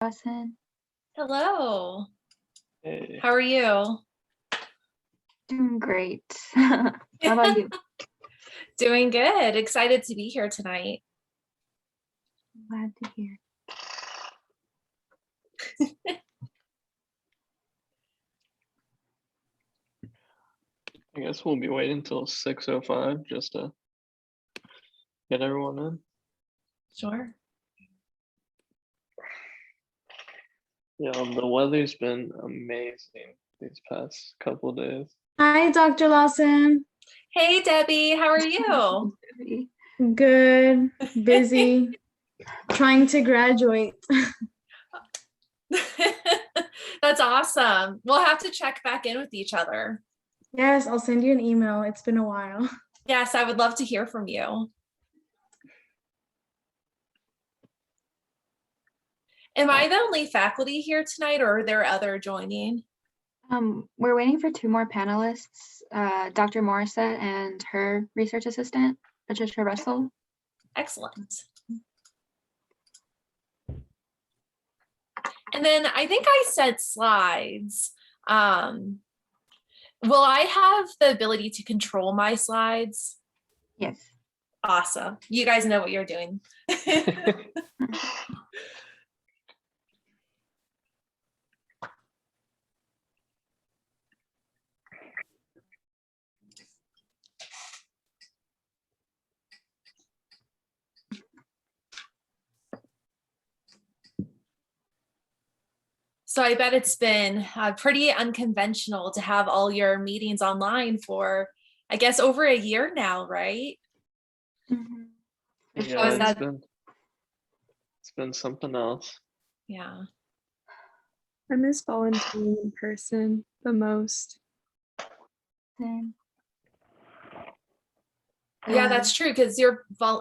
Lawson. Hello. Hey. How are you? Doing great. How about you? Doing good. Excited to be here tonight. Glad to hear. I guess we'll be waiting until 6:05 just to get everyone in. Sure. Yeah, the weather's been amazing these past couple days. Hi, Dr. Lawson. Hey, Debbie. How are you? Good, busy, trying to graduate. That's awesome. We'll have to check back in with each other. Yes, I'll send you an email. It's been a while. Yes, I would love to hear from you. Am I the only faculty here tonight, or are there other joining? We're waiting for two more panelists, Dr. Morissette and her research assistant, Patricia Russell. Excellent. And then I think I said slides. Will I have the ability to control my slides? Yes. Awesome. You guys know what you're doing. So I bet it's been pretty unconventional to have all your meetings online for, I guess, over a year now, right? Mm-hmm. Yeah, it's been something else. Yeah. I miss volunteering in person the most. Same. Yeah, that's true, because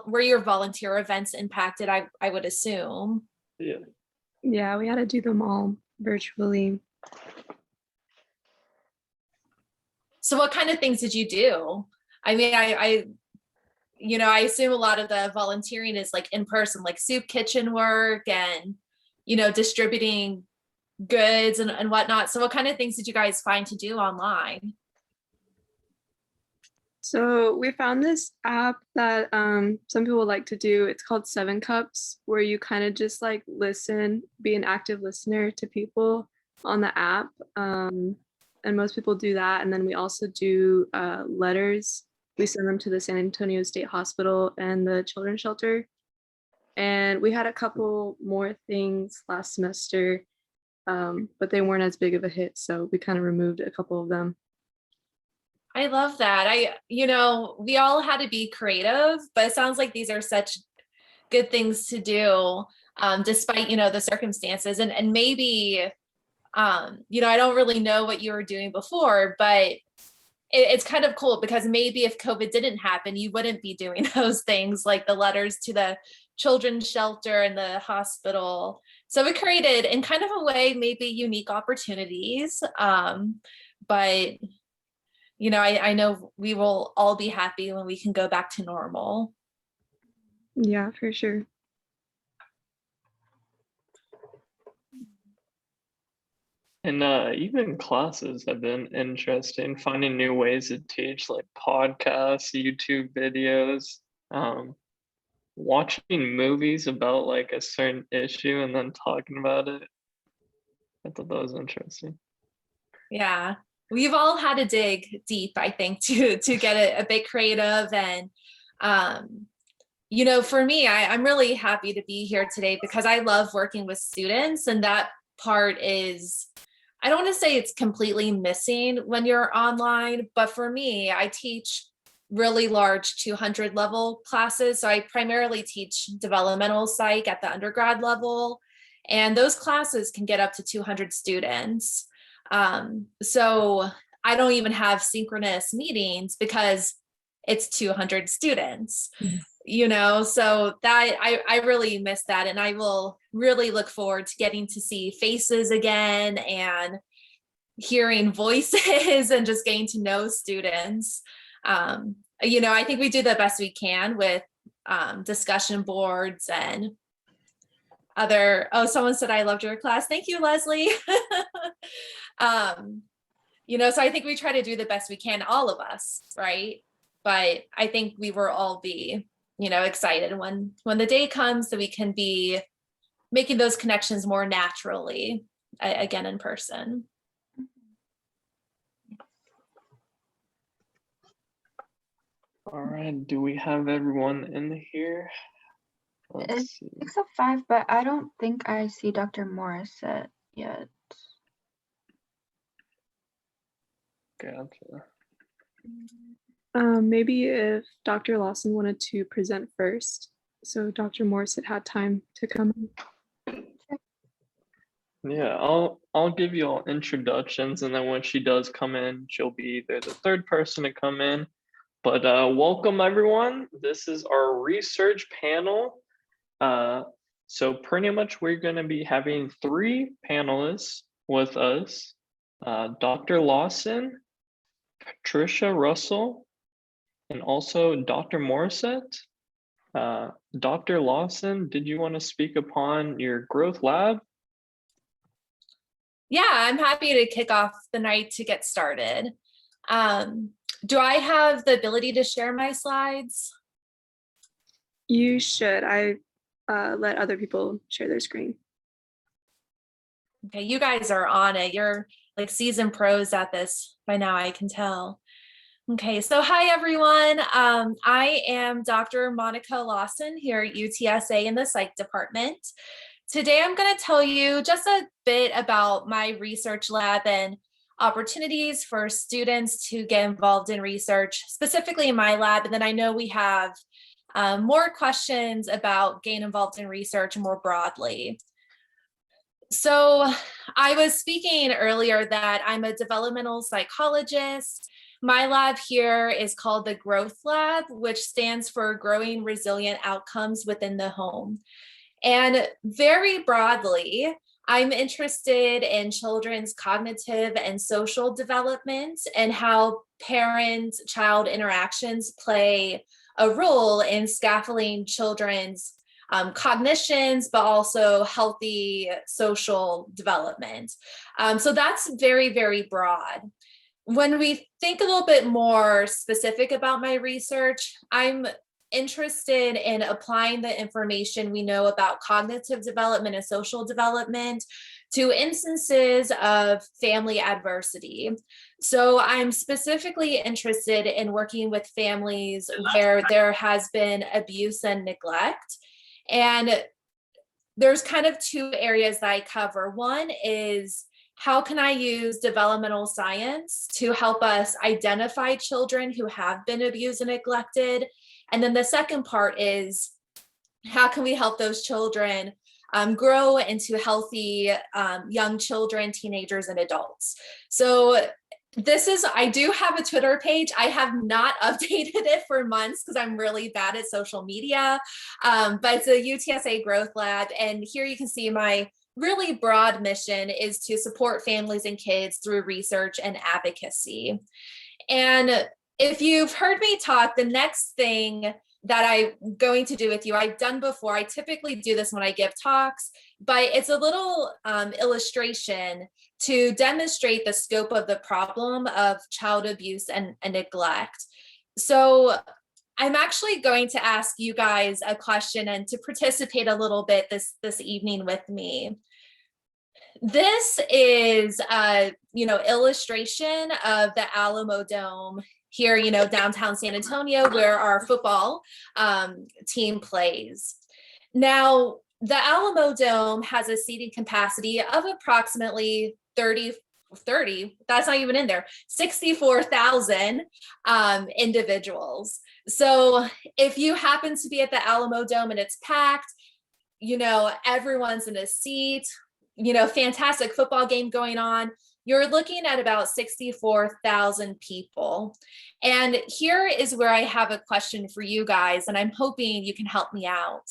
were your volunteer events impacted, I would assume. Yeah. Yeah, we had to do them all virtually. So what kind of things did you do? I mean, I assume a lot of the volunteering is like in person, like soup kitchen work and, distributing goods and whatnot. So what kind of things did you guys find to do online? So we found this app that some people like to do. It's called 7 Cups, where you kind of just like listen, be an active listener to people on the app. And most people do that. And then we also do letters. We send them to the San Antonio State Hospital and the children's shelter. And we had a couple more things last semester, but they weren't as big of a hit. So we kind of removed a couple of them. I love that. We all had to be creative, but it sounds like these are such good things to do, despite, the circumstances. And maybe, I don't really know what you were doing before, but it's kind of cool because maybe if COVID didn't happen, you wouldn't be doing those things like the letters to the children's shelter and the hospital. So it created, in kind of a way, maybe unique opportunities. But I know we will all be happy when we can go back to normal. Yeah, for sure. And even classes have been interesting, finding new ways to teach, like podcasts, YouTube videos, watching movies about like a certain issue and then talking about it. I thought that was interesting. Yeah. We've all had to dig deep, I think, to get a bit creative. And, for me, I'm really happy to be here today because I love working with students. And that part is, I don't want to say it's completely missing when you're online, but for me, I teach really large 200 level classes. So I primarily teach developmental psych at the undergrad level. And those classes can get up to 200 students. So I don't even have synchronous meetings because it's 200 students, so that I really miss that. And I will really look forward to getting to see faces again and hearing voices and just getting to know students. I think we do the best we can with discussion boards and someone said I loved your class. Thank you, Leslie. So I think we try to do the best we can, all of us, right? But I think we will all be, excited when the day comes that we can be making those connections more naturally, again, in person. All right, do we have everyone in here? It's 6:05, but I don't think I see Dr. Morissette yet. Gotcha. Maybe if Dr. Lawson wanted to present first, so Dr. Morissette had time to come in. Yeah, I'll give you all introductions, and then when she does come in, she'll be either the third person to come in. But welcome everyone. This is our research panel. So pretty much we're going to be having 3 panelists with us. Dr. Lawson, Patricia Russell, and also Dr. Morissette. Dr. Lawson, did you want to speak upon your growth lab? Yeah, I'm happy to kick off the night to get started. Do I have the ability to share my slides? You should. I let other people share their screen. Okay, you guys are on it. You're like seasoned pros at this by now, I can tell. Okay, so hi everyone. I am Dr. Monica Lawson here at UTSA in the psych department. Today I'm going to tell you just a bit about my research lab and opportunities for students to get involved in research, specifically in my lab. And then I know we have more questions about getting involved in research more broadly. So I was speaking earlier that I'm a developmental psychologist. My lab here is called the Growth Lab, which stands for Growing Resilient Outcomes Within the Home. And very broadly, I'm interested in children's cognitive and social development and how parent-child interactions play a role in scaffolding children's cognitions, but also healthy social development. So that's very, very broad. When we think a little bit more specific about my research, I'm interested in applying the information we know about cognitive development and social development to instances of family adversity. So I'm specifically interested in working with families where there has been abuse and neglect. And there's kind of 2 areas that I cover. One is, how can I use developmental science to help us identify children who have been abused and neglected? And then the second part is, how can we help those children grow into healthy young children, teenagers, and adults? So I do have a Twitter page. I have not updated it for months because I'm really bad at social media, but it's a UTSA Growth Lab. And here you can see my really broad mission is to support families and kids through research and advocacy. And if you've heard me talk, the next thing that I'm going to do with you, I've done before. I typically do this when I give talks, but it's a little illustration to demonstrate the scope of the problem of child abuse and neglect. So I'm actually going to ask you guys a question and to participate a little bit this evening with me. This is a illustration of the Alamo Dome here, downtown San Antonio, where our football team plays. Now, the Alamo Dome has a seating capacity of approximately 30, that's not even in there, 64,000 individuals. So if you happen to be at the Alamo Dome and it's packed, everyone's in a seat, fantastic football game going on, you're looking at about 64,000 people. And here is where I have a question for you guys, and I'm hoping you can help me out.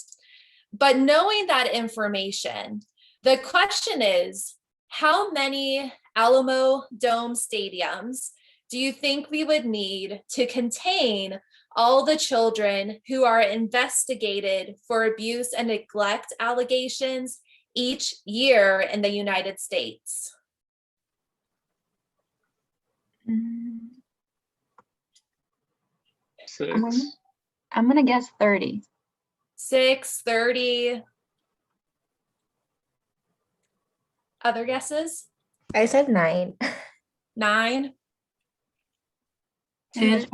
But knowing that information, the question is, how many Alamo Dome stadiums do you think we would need to contain all the children who are investigated for abuse and neglect allegations each year in the United States? Mm, 6. I'm gonna guess 30. 6, 30. Other guesses? I said 9. 9. In the chat,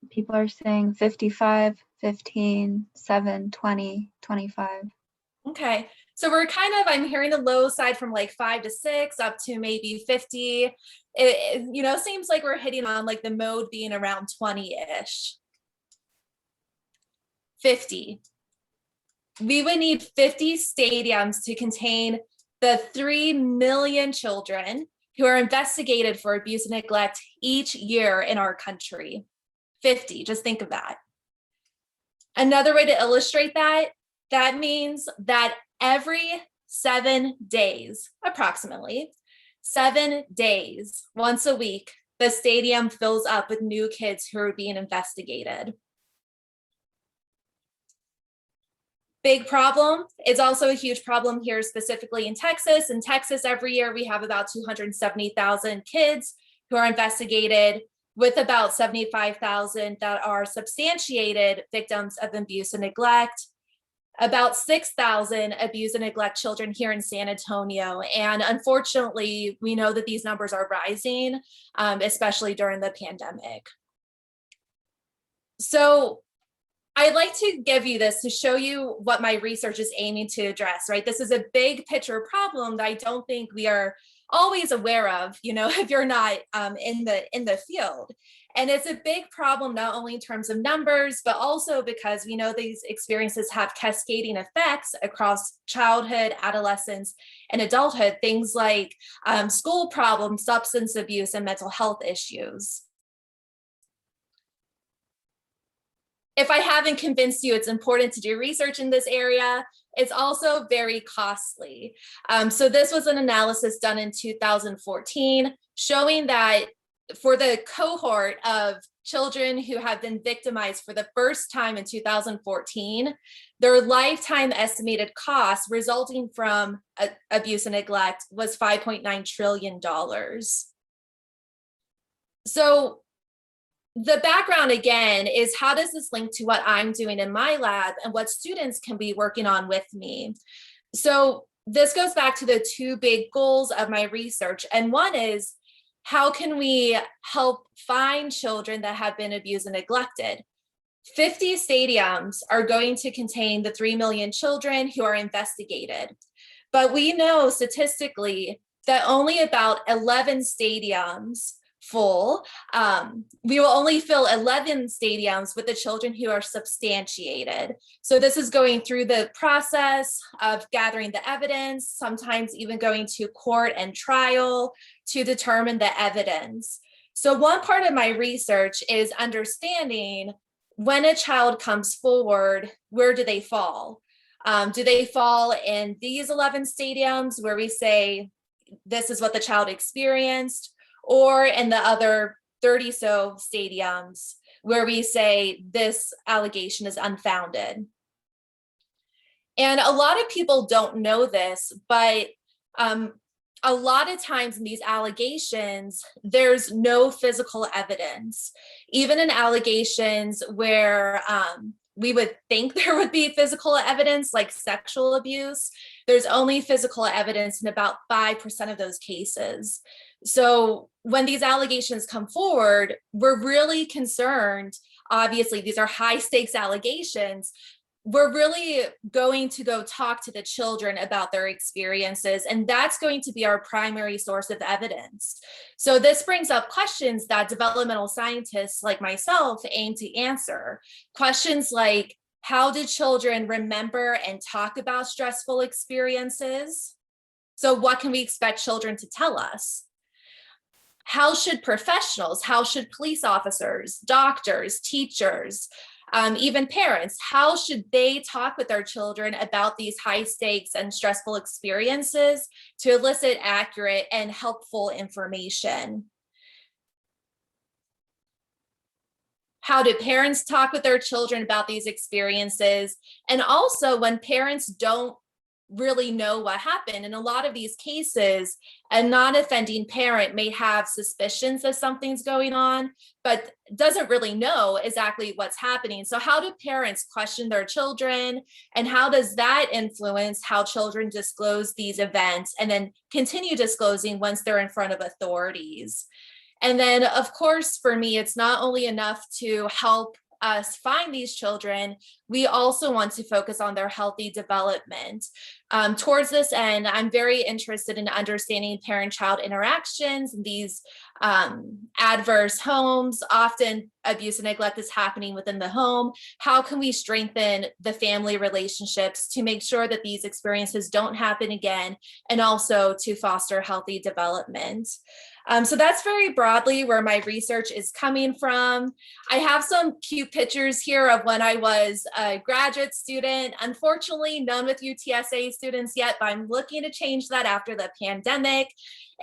people are saying 55, 15, 7, 20, 25. Okay, so we're kind of, I'm hearing the low side from like 5 to 6 up to maybe 50. It seems like we're hitting on like the mode being around 20-ish. 50. We would need 50 stadiums to contain the 3 million children who are investigated for abuse and neglect each year in our country. 50, just think of that. Another way to illustrate that means that every 7 days, approximately 7 days, once a week, the stadium fills up with new kids who are being investigated. Big problem. It's also a huge problem here, specifically in Texas. In Texas, every year we have about 270,000 kids who are investigated, with about 75,000 that are substantiated victims of abuse and neglect, about 6,000 abuse and neglect children here in San Antonio. And unfortunately, we know that these numbers are rising, especially during the pandemic. So I'd like to give you this to show you what my research is aiming to address, right? This is a big picture problem that I don't think we are always aware of, if you're not in the field. And it's a big problem, not only in terms of numbers, but also because we know these experiences have cascading effects across childhood, adolescence, and adulthood, things like school problems, substance abuse, and mental health issues. If I haven't convinced you it's important to do research in this area, it's also very costly. So this was an analysis done in 2014, showing that for the cohort of children who have been victimized for the first time in 2014, their lifetime estimated cost resulting from abuse and neglect was $5.9 trillion. So the background again is, how does this link to what I'm doing in my lab and what students can be working on with me? So this goes back to the 2 big goals of my research. And one is, how can we help find children that have been abused and neglected? 50 stadiums are going to contain the 3 million children who are investigated. But we know statistically that only about 11 stadiums full. We will only fill 11 stadiums with the children who are substantiated. So this is going through the process of gathering the evidence, sometimes even going to court and trial to determine the evidence. So one part of my research is understanding, when a child comes forward, where do they fall? Do they fall in these 11 stadiums where we say, this is what the child experienced? Or in the other 30 so stadiums where we say this allegation is unfounded? And a lot of people don't know this, but a lot of times in these allegations, there's no physical evidence. Even in allegations where we would think there would be physical evidence, like sexual abuse, there's only physical evidence in about 5% of those cases. So when these allegations come forward, we're really concerned. Obviously, these are high stakes allegations. We're really going to go talk to the children about their experiences, and that's going to be our primary source of evidence. So this brings up questions that developmental scientists like myself aim to answer. Questions like, how do children remember and talk about stressful experiences? So what can we expect children to tell us? How should professionals, how should police officers, doctors, teachers, even parents, how should they talk with their children about these high stakes and stressful experiences to elicit accurate and helpful information? How do parents talk with their children about these experiences? And also when parents don't really know what happened. In a lot of these cases, a non-offending parent may have suspicions that something's going on, but doesn't really know exactly what's happening. So how do parents question their children, and how does that influence how children disclose these events and then continue disclosing once they're in front of authorities? And then, of course, for me, it's not only enough to help us find these children, we also want to focus on their healthy development. Towards this end, I'm very interested in understanding parent-child interactions. These adverse homes, often abuse and neglect is happening within the home. How can we strengthen the family relationships to make sure that these experiences don't happen again, and also to foster healthy development? So that's very broadly where my research is coming from. I have some cute pictures here of when I was a graduate student. Unfortunately, none with UTSA students yet, but I'm looking to change that after the pandemic.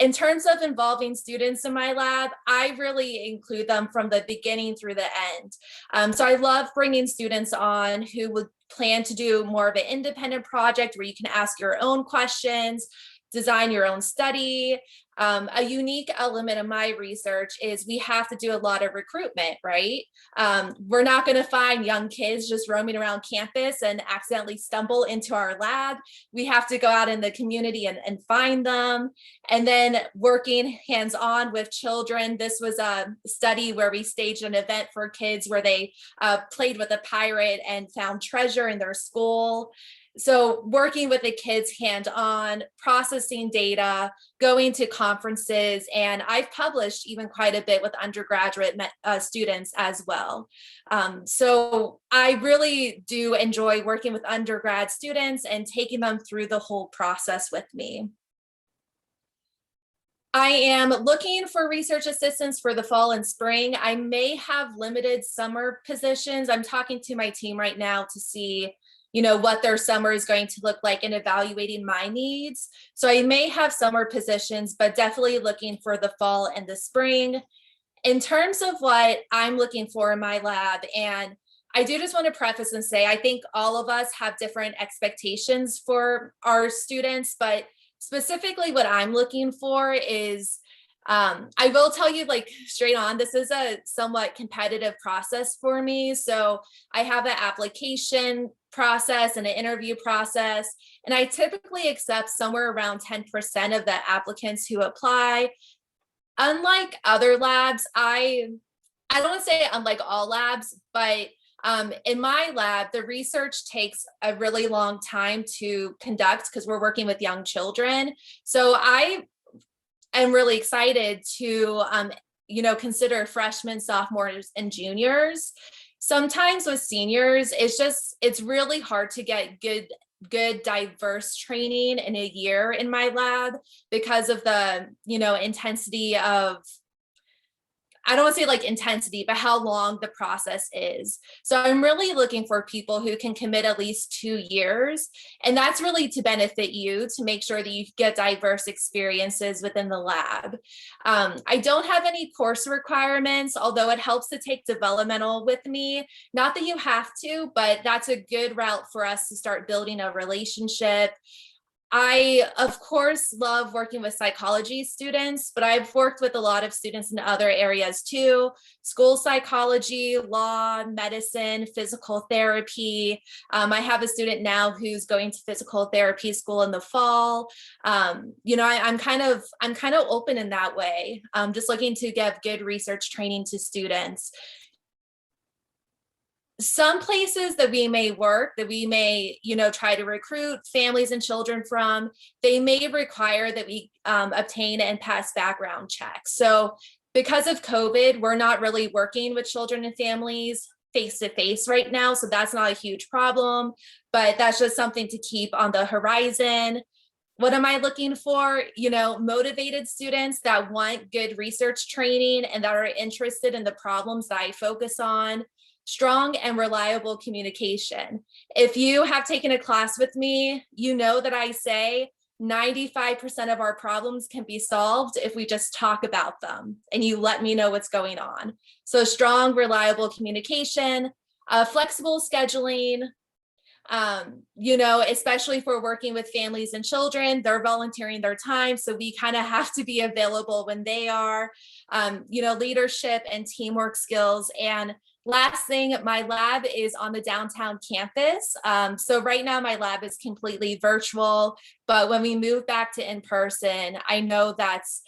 In terms of involving students in my lab, I really include them from the beginning through the end. So I love bringing students on who would plan to do more of an independent project where you can ask your own questions, design your own study. A unique element of my research is we have to do a lot of recruitment, right? We're not going to find young kids just roaming around campus and accidentally stumble into our lab. We have to go out in the community and find them. And then working hands-on with children. This was a study where we staged an event for kids where they played with a pirate and found treasure in their school. So working with the kids hands-on, processing data, going to conferences, and I've published even quite a bit with undergraduate students as well. So I really do enjoy working with undergrad students and taking them through the whole process with me. I am looking for research assistants for the fall and spring. I may have limited summer positions. I'm talking to my team right now to see what their summer is going to look like and evaluating my needs. So I may have summer positions, but definitely looking for the fall and the spring. In terms of what I'm looking for in my lab, and I do just want to preface and say, I think all of us have different expectations for our students, but specifically what I'm looking for is, I will tell you like straight on, this is a somewhat competitive process for me. So I have an application process and an interview process, and I typically accept somewhere around 10% of the applicants who apply. Unlike other labs, I don't want to say unlike all labs, but in my lab, the research takes a really long time to conduct because we're working with young children. So I am really excited to, consider freshmen, sophomores, and juniors. Sometimes with seniors, it's really hard to get good diverse training in a year in my lab because of the, intensity of, I don't want to say like intensity, but how long the process is. So I'm really looking for people who can commit at least 2 years. And that's really to benefit you, to make sure that you get diverse experiences within the lab. I don't have any course requirements, although it helps to take developmental with me. Not that you have to, but that's a good route for us to start building a relationship. I, of course, love working with psychology students, but I've worked with a lot of students in other areas too: school psychology, law, medicine, physical therapy. I have a student now who's going to physical therapy school in the fall. I'm kind of open in that way. Just looking to give good research training to students. Some places that we may work, that we may, try to recruit families and children from, they may require that we obtain and pass background checks. So because of COVID, we're not really working with children and families face to face right now. So that's not a huge problem, but that's just something to keep on the horizon. What am I looking for? Motivated students that want good research training and that are interested in the problems that I focus on. Strong and reliable communication. If you have taken a class with me, you know that I say 95% of our problems can be solved if we just talk about them and you let me know what's going on. So strong, reliable communication, flexible scheduling, especially for working with families and children, they're volunteering their time. So we kind of have to be available when they are, leadership and teamwork skills. And last thing, my lab is on the downtown campus. So right now my lab is completely virtual, but when we move back to in person, I know that's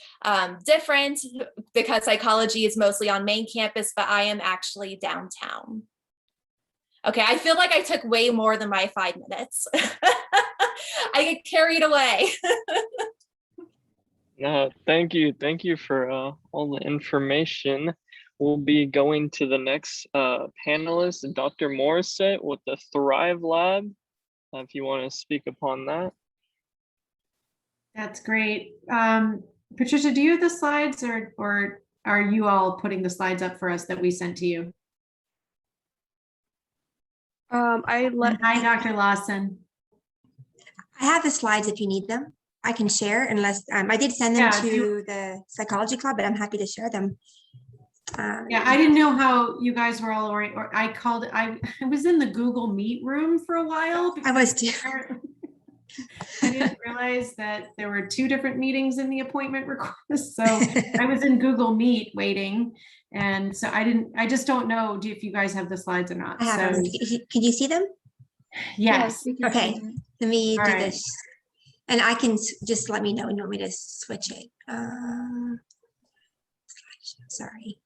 different because psychology is mostly on main campus, but I am actually downtown. Okay, I feel like I took way more than my 5 minutes. I get carried away. No, thank you. Thank you for all the information. We'll be going to the next panelist, Dr. Morissette with the Thrive Lab. If you want to speak upon that. That's great. Patricia, do you have the slides or are you all putting the slides up for us that we sent to you? Hi, Dr. Lawson. I have the slides if you need them. I can share unless I did send them to the psychology club, but I'm happy to share them. Yeah, I didn't know how you guys were all or I was in the Google Meet room for a while. I was too. I didn't realize that there were 2 different meetings in the appointment request. So I was in Google Meet waiting. And so I just don't know if you guys have the slides or not. I have them. Can you see them? Yes. Okay. Let me All do right. this. And I can just let me know when you want me to switch it. Sorry.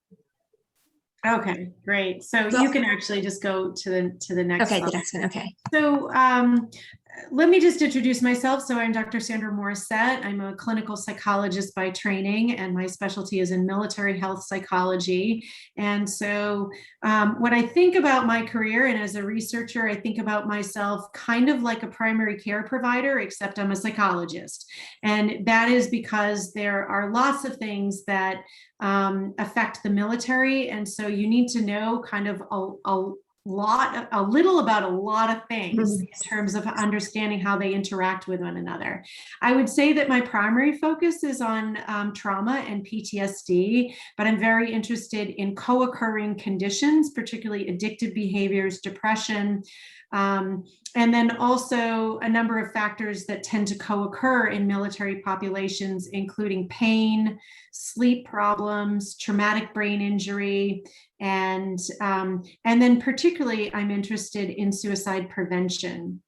Okay, great. So you can actually just go to the next Okay, slide. the next one. Okay. So let me just introduce myself. So I'm Dr. Sandra Morissette. I'm a clinical psychologist by training, and my specialty is in military health psychology. And so when I think about my career and as a researcher, I think about myself kind of like a primary care provider, except I'm a psychologist. And that is because there are lots of things that affect the military. And so you need to know kind of a little about a lot of things in terms of understanding how they interact with one another. I would say that my primary focus is on trauma and PTSD, but I'm very interested in co-occurring conditions, particularly addictive behaviors, depression, and then also a number of factors that tend to co-occur in military populations, including pain, sleep problems, traumatic brain injury, and then particularly I'm interested in suicide prevention.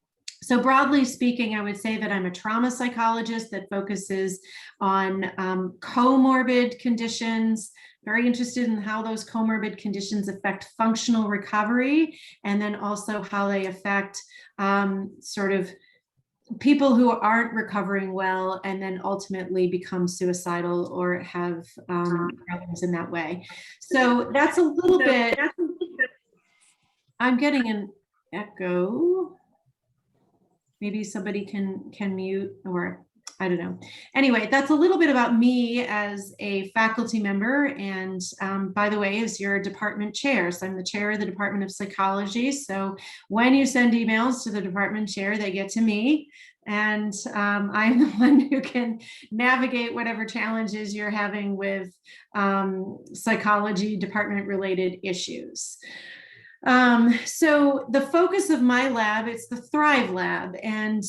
So broadly speaking, I would say that I'm a trauma psychologist that focuses on comorbid conditions, very interested in how those comorbid conditions affect functional recovery, and then also how they affect sort of people who aren't recovering well and then ultimately become suicidal or have problems in that way. So that's a little bit, I'm getting an echo. Maybe somebody can mute, or I don't know. Anyway, that's a little bit about me as a faculty member, and by the way, as your department chair. So I'm the chair of the Department of Psychology. So when you send emails to the department chair, they get to me, and I'm the one who can navigate whatever challenges you're having with psychology department related issues. So the focus of my lab, it's the Thrive Lab, and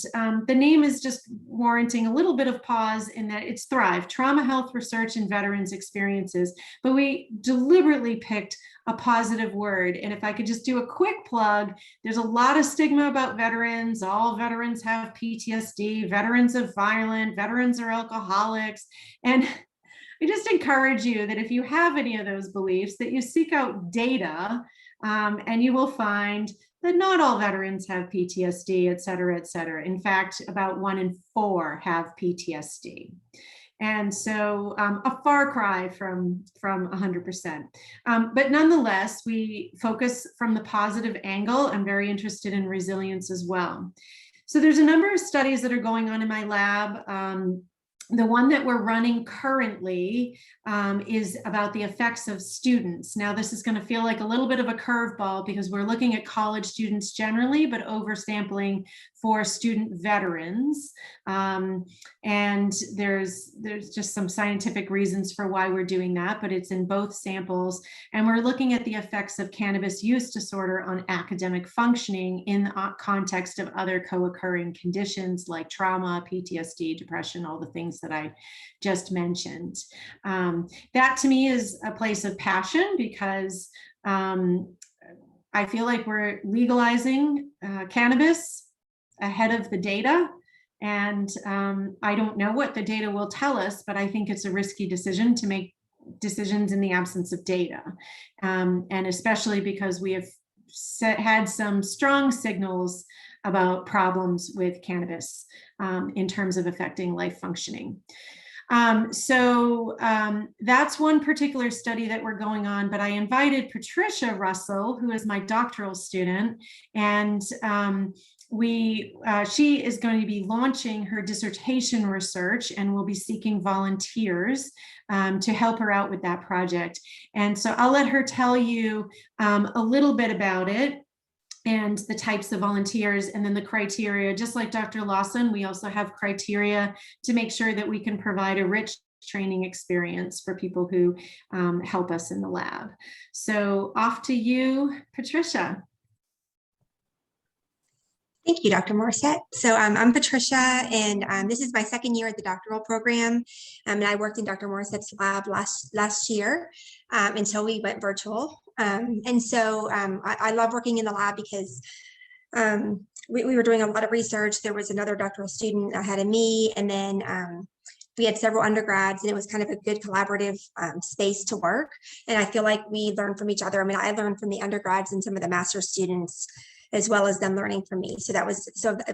the name is just warranting a little bit of pause in that it's Thrive, Trauma Health Research and Veterans Experiences, but we deliberately picked a positive word. And if I could just do a quick plug, there's a lot of stigma about veterans. All veterans have PTSD, veterans are violent, veterans are alcoholics, and I just encourage you that if you have any of those beliefs, that you seek out data. And you will find that not all veterans have PTSD, et cetera, et cetera. In fact, about 1 in 4 have PTSD. And so a far cry from 100%. But nonetheless, we focus from the positive angle. I'm very interested in resilience as well. So there's a number of studies that are going on in my lab. the one that we're running currently is about the effects of students. Now, this is going to feel like a little bit of a curveball because we're looking at college students generally, but oversampling for student veterans. And there's just some scientific reasons for why we're doing that, but it's in both samples. And we're looking at the effects of cannabis use disorder on academic functioning in the context of other co-occurring conditions like trauma, PTSD, depression, all the things that I just mentioned. That to me is a place of passion because I feel like we're legalizing cannabis ahead of the data. And I don't know what the data will tell us, but I think it's a risky decision to make decisions in the absence of data. And especially because we have had some strong signals about problems with cannabis in terms of affecting life functioning. So that's one particular study that we're going on, but I invited Patricia Russell, who is my doctoral student, and she is going to be launching her dissertation research and will be seeking volunteers to help her out with that project. And so I'll let her tell you a little bit about it and the types of volunteers and then the criteria. Just like Dr. Lawson, we also have criteria to make sure that we can provide a rich training experience for people who help us in the lab. So off to you, Patricia. Thank you, Dr. Morissette. So I'm Patricia, and this is my second year at the doctoral program. And I worked in Dr. Morissette's lab last year until we went virtual. And so I love working in the lab because we were doing a lot of research. There was another doctoral student ahead of me, and then we had several undergrads, and it was kind of a good collaborative space to work. And I feel like we learned from each other. I mean, I learned from the undergrads and some of the master's students, as well as them learning from me. So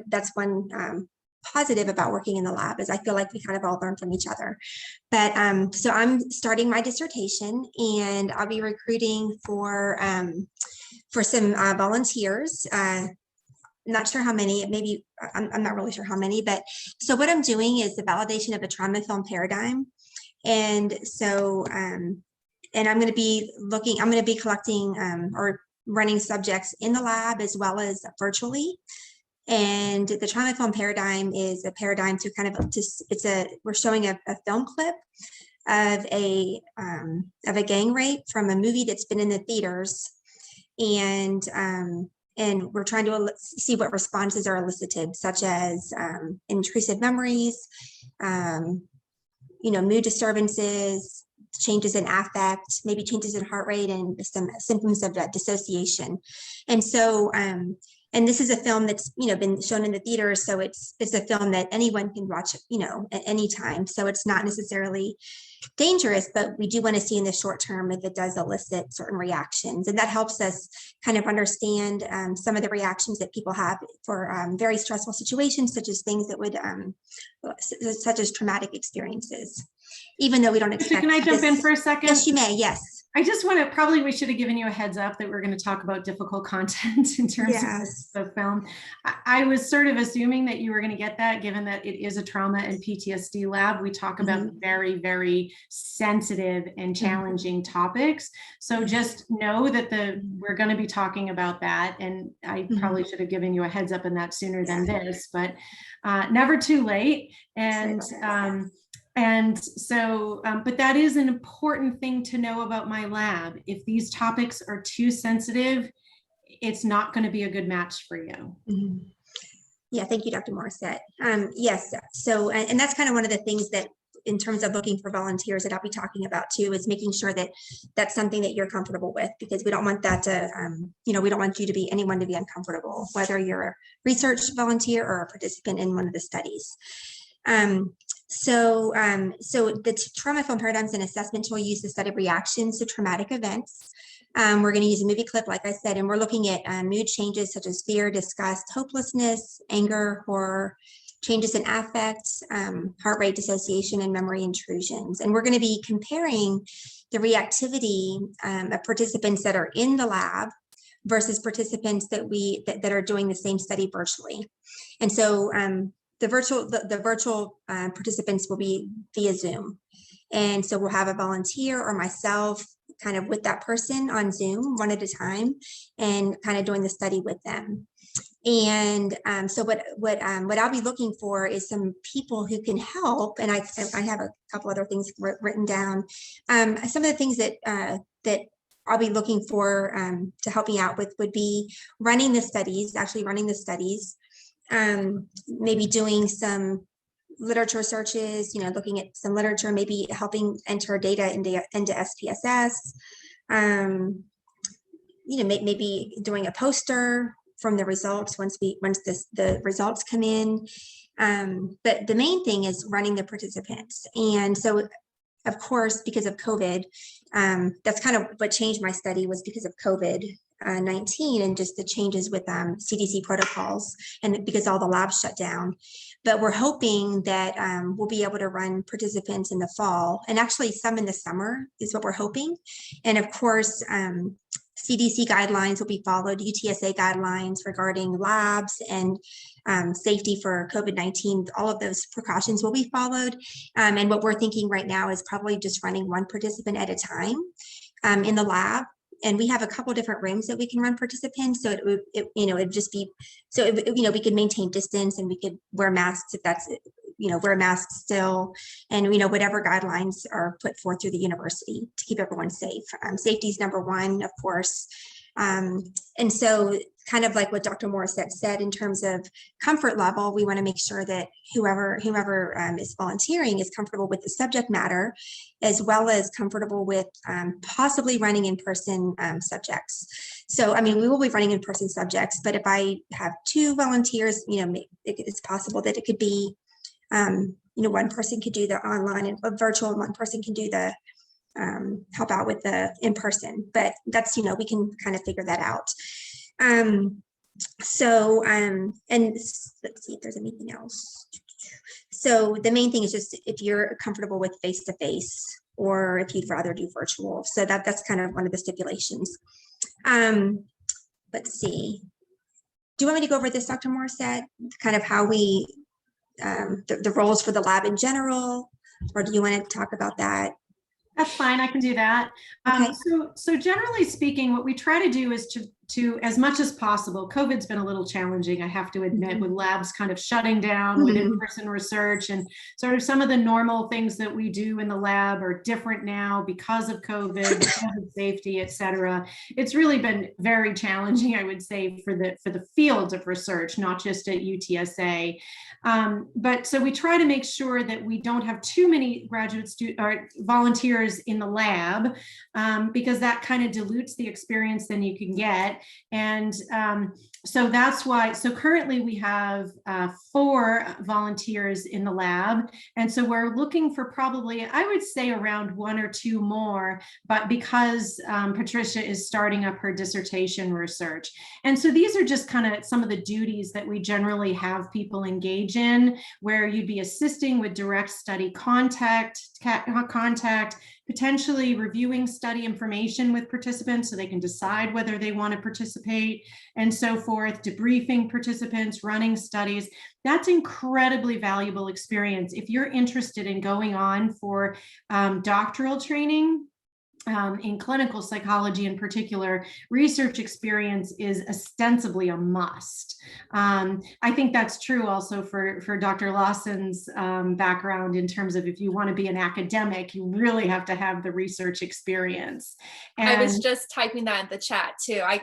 that's one positive about working in the lab, is I feel like we kind of all learn from each other. But so I'm starting my dissertation, and I'll be recruiting for some volunteers. Not sure how many, maybe, I'm not really sure how many, but so what I'm doing is the validation of a trauma-informed paradigm. And so, and I'm going to be collecting or running subjects in the lab as well as virtually. And the trauma-informed paradigm is a paradigm to kind of we're showing a film clip of a gang rape from a movie that's been in the theaters, and we're trying to see what responses are elicited, such as intrusive memories, mood disturbances, changes in affect, maybe changes in heart rate, and some symptoms of dissociation. And so, and this is a film that's been shown in the theaters, so it's a film that anyone can watch at any time. So it's not necessarily dangerous, but we do want to see in the short term if it does elicit certain reactions, and that helps us kind of understand some of the reactions that people have for very stressful situations, such as things that would such as traumatic experiences, even though we don't expect. Can I jump in for a second? Yes, you may. Yes. I just want to, probably we should have given you a heads up that we're going to talk about difficult content in terms of the film. I was sort of assuming that you were going to get that, given that it is a trauma and PTSD lab. We talk about very, very sensitive and challenging topics. So just know that we're going to be talking about that. And I probably should have given you a heads up in that sooner than this, but never too late. And so, but that is an important thing to know about my lab. If these topics are too sensitive, it's not going to be a good match for you. Yeah, thank you, Dr. Morissette. Yes, so, and that's kind of one of the things that, in terms of looking for volunteers, that I'll be talking about too, is making sure that that's something that you're comfortable with, because we don't want that to, we don't want anyone to be uncomfortable, whether you're a research volunteer or a participant in one of the studies. So the trauma-informed paradigms and assessment tool use the study reactions to traumatic events. We're going to use a movie clip, like I said, and we're looking at mood changes such as fear, disgust, hopelessness, anger, horror, changes in affect, heart rate dissociation, and memory intrusions. And we're going to be comparing the reactivity of participants that are in the lab versus participants that are doing the same study virtually. And so the virtual participants will be via Zoom. And so we'll have a volunteer or myself kind of with that person on Zoom one at a time and kind of doing the study with them. And so what I'll be looking for is some people who can help. And I have a couple other things written down. Some of the things that I'll be looking for to help me out with would be running the studies, maybe doing some literature searches, looking at some literature, maybe helping enter data into SPSS, maybe doing a poster from the results once the results come in. But the main thing is running the participants. And so, of course, because of COVID, that's kind of what changed my study, was because of COVID-19 and just the changes with CDC protocols, and because all the labs shut down. But we're hoping that we'll be able to run participants in the fall, and actually some in the summer is what we're hoping. And of course, CDC guidelines will be followed, UTSA guidelines regarding labs and safety for COVID-19. All of those precautions will be followed. And what we're thinking right now is probably just running one participant at a time in the lab. And we have a couple different rooms that we can run participants. So it'd just be, so we could maintain distance, and we could wear masks if that's, wear masks still, and whatever guidelines are put forth through the university to keep everyone safe. Safety is number one, of course. And so, kind of like what Dr. Morissette said, in terms of comfort level, we want to make sure that whoever is volunteering is comfortable with the subject matter, as well as comfortable with possibly running in-person subjects. So, I mean, we will be running in-person subjects, but if I have two volunteers, it's possible that it could be, one person could do the online and virtual, and one person can do the help out with the in-person. But that's, we can kind of figure that out. And let's see if there's anything else. So the main thing is just if you're comfortable with face-to-face, or if you'd rather do virtual. So that's kind of one of the stipulations. Let's see. Do you want me to go over this, Dr. Morissette? Kind of how we, the roles for the lab in general, or do you want to talk about that? That's fine, I can do that. Okay. So generally speaking, what we try to do is to as much as possible, COVID's been a little challenging, I have to admit, with labs kind of shutting down, with in-person research, and sort of some of the normal things that we do in the lab are different now because of COVID, because of safety, et cetera. It's really been very challenging, I would say, for the field of research, not just at UTSA. But so we try to make sure that we don't have too many graduate students or volunteers in the lab, because that kind of dilutes the experience then you can get. And so that's why, so currently we have 4 volunteers in the lab. And so we're looking for probably, I would say, around 1 or 2 more, but because Patricia is starting up her dissertation research. And so these are just kind of some of the duties that we generally have people engage in, where you'd be assisting with direct study contact, potentially reviewing study information with participants so they can decide whether they want to participate, and so forth, debriefing participants, running studies. That's incredibly valuable experience. If you're interested in going on for doctoral training, in clinical psychology in particular, research experience is ostensibly a must. I think that's true also for Dr. Lawson's background, in terms of if you want to be an academic, you really have to have the research experience. And I was just typing that in the chat too. I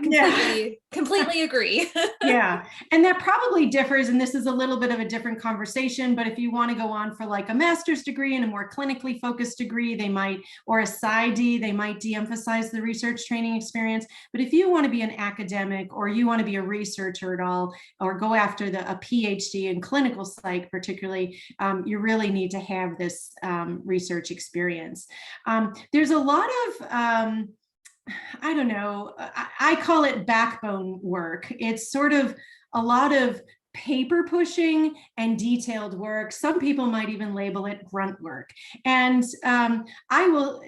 completely agree. Yeah, and that probably differs, and this is a little bit of a different conversation, but if you want to go on for like a master's degree and a more clinically focused degree, they might, or a PsyD, they might de-emphasize the research training experience. But if you want to be an academic, or you want to be a researcher at all, or go after a PhD in clinical psych particularly, you really need to have this research experience. There's a lot of I don't know, I call it backbone work. It's sort of a lot of paper pushing and detailed work. Some people might even label it grunt work. And I will,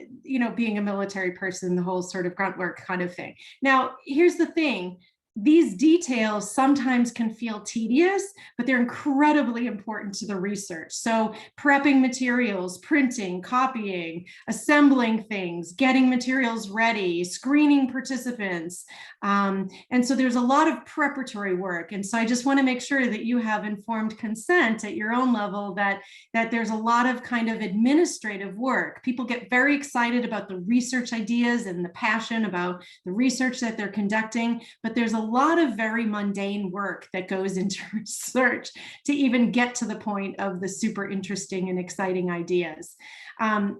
being a military person, the whole sort of grunt work kind of thing. Now, here's the thing. these details sometimes can feel tedious, but they're incredibly important to the research. So prepping materials, printing, copying, assembling things, getting materials ready, screening participants. And so there's a lot of preparatory work. And so I just want to make sure that you have informed consent at your own level, that there's a lot of kind of administrative work. People get very excited about the research ideas and the passion about the research that they're conducting, but there's a lot of very mundane work that goes into research to even get to the point of the super interesting and exciting ideas.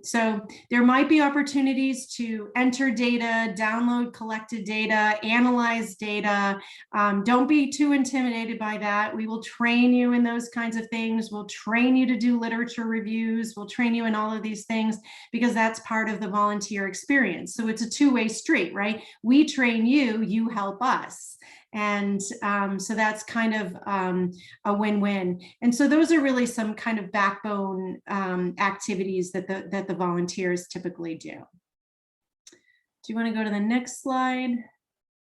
So there might be opportunities to enter data, download collected data, analyze data. Don't be too intimidated by that. We will train you in those kinds of things. We'll train you to do literature reviews. We'll train you in all of these things because that's part of the volunteer experience. So it's a two-way street, right? We train you, you help us. And so that's kind of a win-win. And so those are really some kind of backbone activities that the volunteers typically do. Do you want to go to the next slide?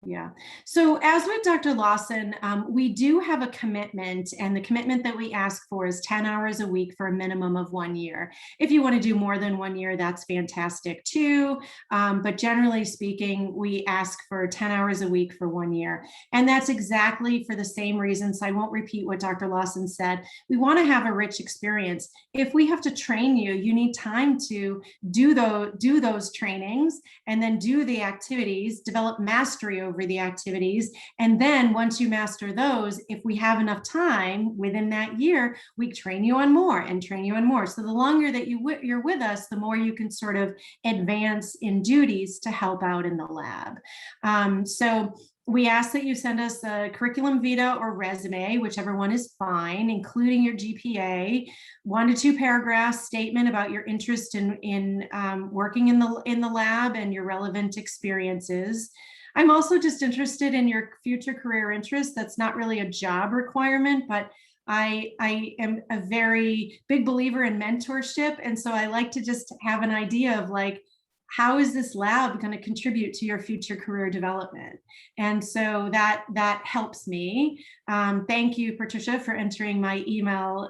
Yeah. So as with Dr. Lawson, we do have a commitment, and the commitment that we ask for is 10 hours a week for a minimum of 1 year. If you want to do more than 1 year, that's fantastic too. But generally speaking, we ask for 10 hours a week for 1 year. And that's exactly for the same reasons. I won't repeat what Dr. Lawson said. We want to have a rich experience. If we have to train you, you need time to do those trainings and then do the activities, develop mastery over the activities. And then once you master those, if we have enough time within that year, we train you on more and train you on more. So the longer that you're with us, the more you can sort of advance in duties to help out in the lab. So we ask that you send us a curriculum vitae or resume, whichever one is fine, including your GPA, 1 to 2 paragraphs statement about your interest in working in the lab and your relevant experiences. I'm also just interested in your future career interests. That's not really a job requirement, but I am a very big believer in mentorship. And so I like to just have an idea of like, how is this lab going to contribute to your future career development? And so that helps me. Thank you, Patricia, for entering my email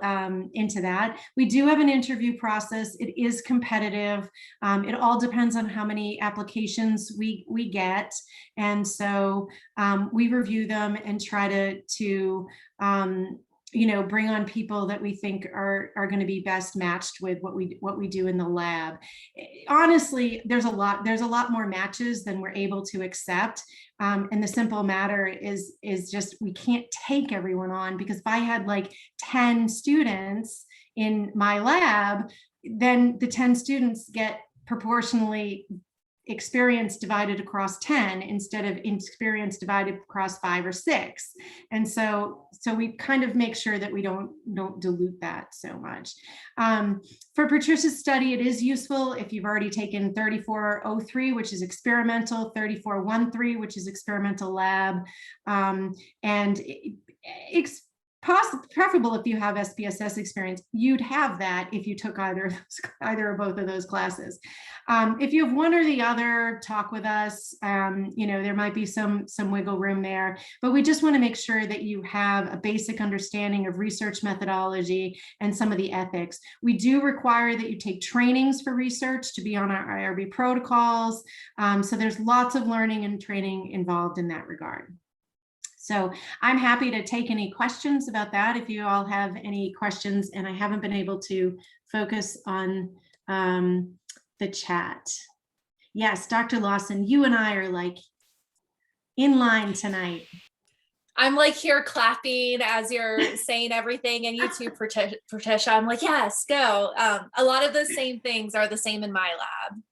into that. We do have an interview process. It is competitive. It all depends on how many applications we get. And so we review them and try to bring on people that we think are going to be best matched with what we do in the lab. Honestly, there's a lot more matches than we're able to accept. And the simple matter is just, we can't take everyone on, because if I had like 10 students in my lab, then the 10 students get proportionally experience divided across 10 instead of experience divided across 5 or 6. And so we kind of make sure that we don't dilute that so much. For Patricia's study, it is useful if you've already taken 3403, which is experimental, 3413, which is experimental lab, and it's preferable if you have SPSS experience. You'd have that if you took either or both of those classes. If you have one or the other, talk with us. There might be some wiggle room there, but we just want to make sure that you have a basic understanding of research methodology and some of the ethics. We do require that you take trainings for research to be on our IRB protocols. So there's lots of learning and training involved in that regard. So I'm happy to take any questions about that if you all have any questions, and I haven't been able to focus on the chat. Yes, Dr. Lawson, you and I are like in line tonight. I'm like here clapping as you're saying everything, and you too, Patricia. I'm like, yes, go. A lot of the same things are the same in my lab.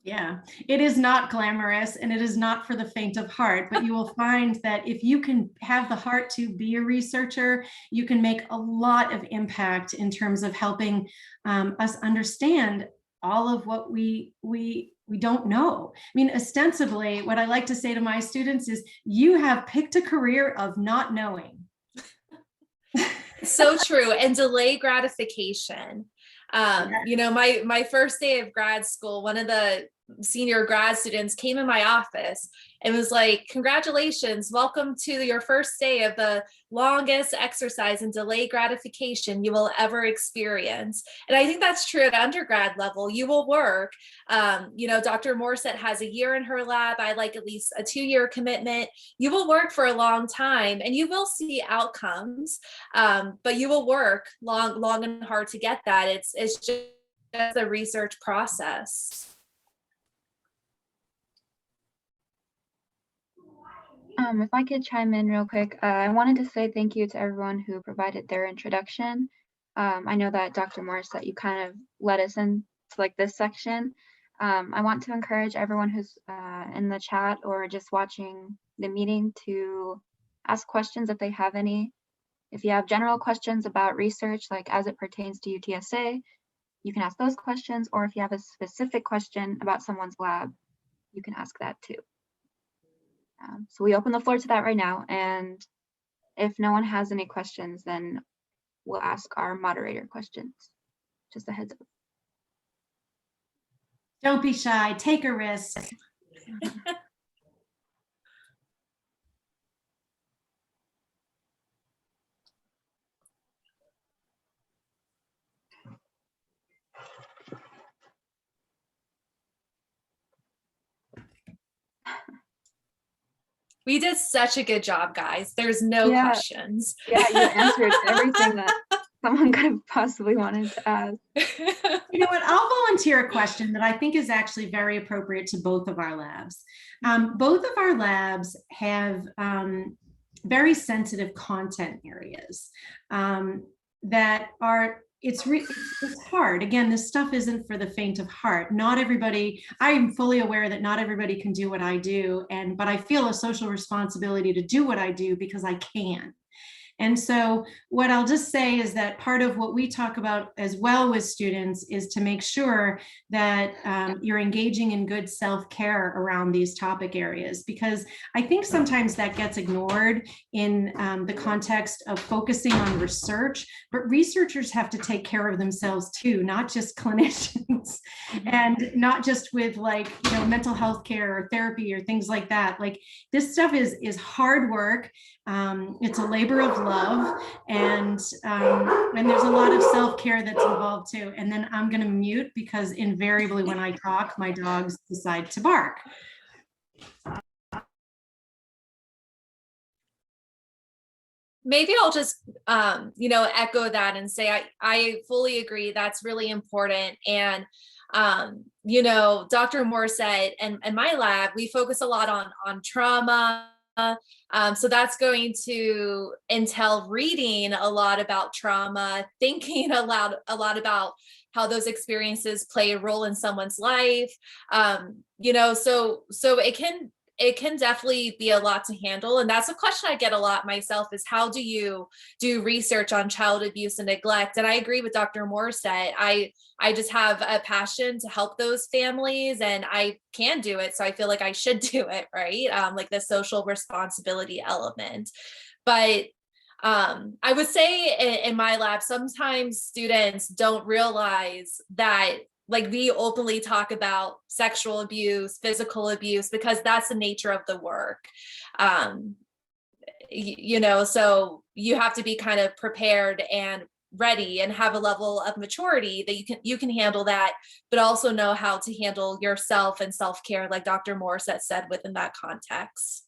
Yeah, it is not glamorous and it is not for the faint of heart, but you will find that if you can have the heart to be a researcher, you can make a lot of impact in terms of helping us understand all of what we don't know. I mean, ostensibly, what I like to say to my students is, you have picked a career of not knowing. So true. And delay gratification. My first day of grad school, one of the senior grad students came in my office and was like, congratulations, welcome to your first day of the longest exercise in delayed gratification you will ever experience. And I think that's true at undergrad level. You will work, Dr. Morissette has a year in her lab. I like at least a 2-year commitment. You will work for a long time and you will see outcomes, but you will work long and hard to get that. It's just a research process. If I could chime in real quick, I wanted to say thank you to everyone who provided their introduction. I know that Dr. Morris, that you kind of led us into like this section. I want to encourage everyone who's in the chat or just watching the meeting to ask questions if they have any. If you have general questions about research, like as it pertains to UTSA, you can ask those questions, or if you have a specific question about someone's lab, you can ask that too. So we open the floor to that right now, and if no one has any questions, then we'll ask our moderator questions. Just a heads up. Don't be shy, take a risk. We did such a good job, guys. There's no questions. Yeah, you answered everything that someone could have possibly wanted to ask. You know what? I'll volunteer a question that I think is actually very appropriate to both of our labs. Both of our labs have very sensitive content areas that are, it's hard. Again, this stuff isn't for the faint of heart. Not everybody, I am fully aware that not everybody can do what I do, but I feel a social responsibility to do what I do because I can. And so what I'll just say is that part of what we talk about as well with students is to make sure that you're engaging in good self-care around these topic areas, because I think sometimes that gets ignored in the context of focusing on research, but researchers have to take care of themselves too, not just clinicians, and not just with mental health care or therapy or things like that. Like, this stuff is hard work. It's a labor of love, and there's a lot of self-care that's involved too. And then I'm going to mute because invariably when I talk, my dogs decide to bark. Maybe I'll just, echo that and say I fully agree. That's really important. And, Dr. Morissette and my lab, we focus a lot on trauma. So that's going to entail reading a lot about trauma, thinking a lot about how those experiences play a role in someone's life. So it can definitely be a lot to handle. And that's a question I get a lot myself, is how do you do research on child abuse and neglect? And I agree with Dr. Morissette. I just have a passion to help those families, and I can do it. So I feel like I should do it, right? Like the social responsibility element. But I would say in my lab, sometimes students don't realize that we openly talk about sexual abuse, physical abuse, because that's the nature of the work. So you have to be kind of prepared and ready and have a level of maturity that you can handle that, but also know how to handle yourself and self-care, like Dr. Morissette said, within that context.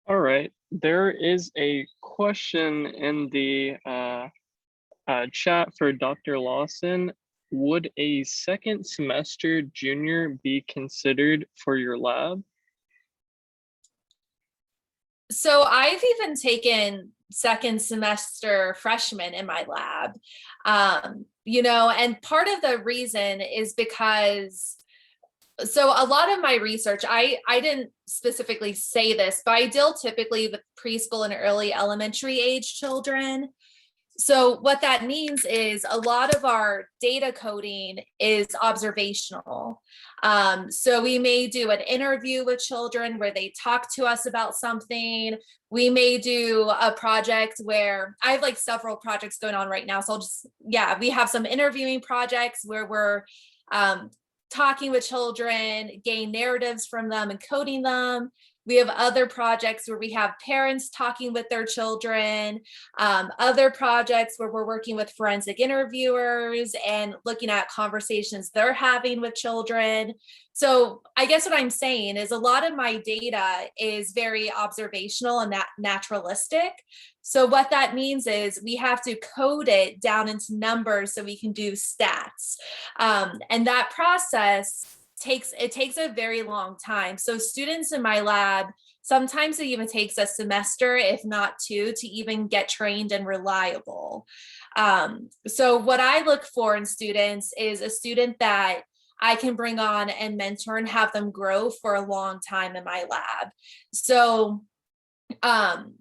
All right, there is a question in the chat for Dr. Lawson. Would a second semester junior be considered for your lab? So I've even taken second semester freshmen in my lab, and part of the reason is because, so a lot of my research, I didn't specifically say this, but I deal typically with preschool and early elementary age children. So what that means is a lot of our data coding is observational. So we may do an interview with children where they talk to us about something. We may do a project where I have several projects going on right now. So we have some interviewing projects where we're talking with children, gain narratives from them and coding them. We have other projects where we have parents talking with their children, other projects where we're working with forensic interviewers and looking at conversations they're having with children. So I guess what I'm saying is a lot of my data is very observational and naturalistic. So what that means is we have to code it down into numbers so we can do stats. And that process takes a very long time. So students in my lab, sometimes it even takes a semester, if not two, to even get trained and reliable. So what I look for in students is a student that I can bring on and mentor and have them grow for a long time in my lab. So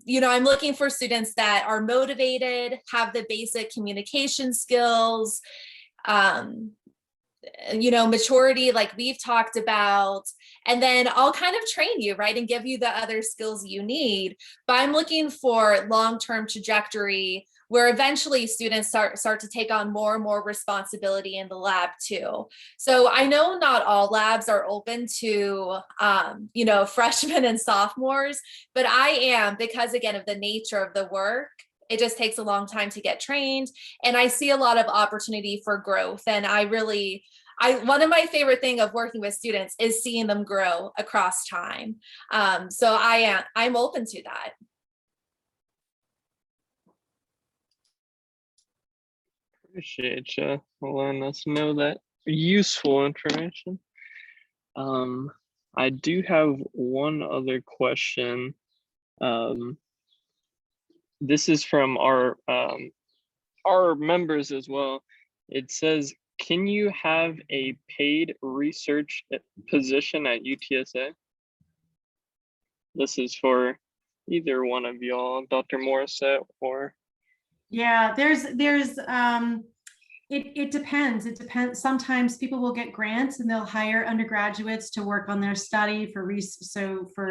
you know, I'm looking for students that are motivated, have the basic communication skills, you know, maturity, like we've talked about, and then I'll kind of train you, right, and give you the other skills you need. But I'm looking for long-term trajectory where eventually students start to take on more and more responsibility in the lab too. So I know not all labs are open to, you know, freshmen and sophomores, but I am, because again of the nature of the work. It just takes a long time to get trained, and I see a lot of opportunity for growth. And one of my favorite thing of working with students is seeing them grow across time. So I'm open to that. Appreciate you letting us know that useful information. I do have one other question. This is from our members as well. It says, can you have a paid research position at UTSA? This is for either one of y'all, Dr. Morissette or. Yeah, it depends. It depends. Sometimes people will get grants and they'll hire undergraduates to work on their study for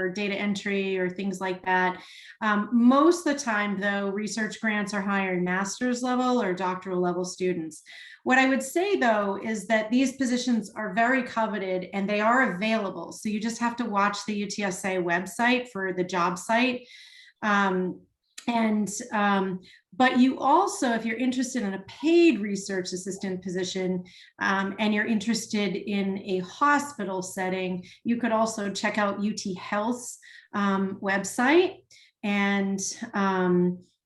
data entry or things like that. Most of the time, though, research grants are hiring master's level or doctoral level students. What I would say, though, is that these positions are very coveted and they are available. So you just have to watch the UTSA website for the job site. But you also, if you're interested in a paid research assistant position and you're interested in a hospital setting, you could also check out UT Health's website. And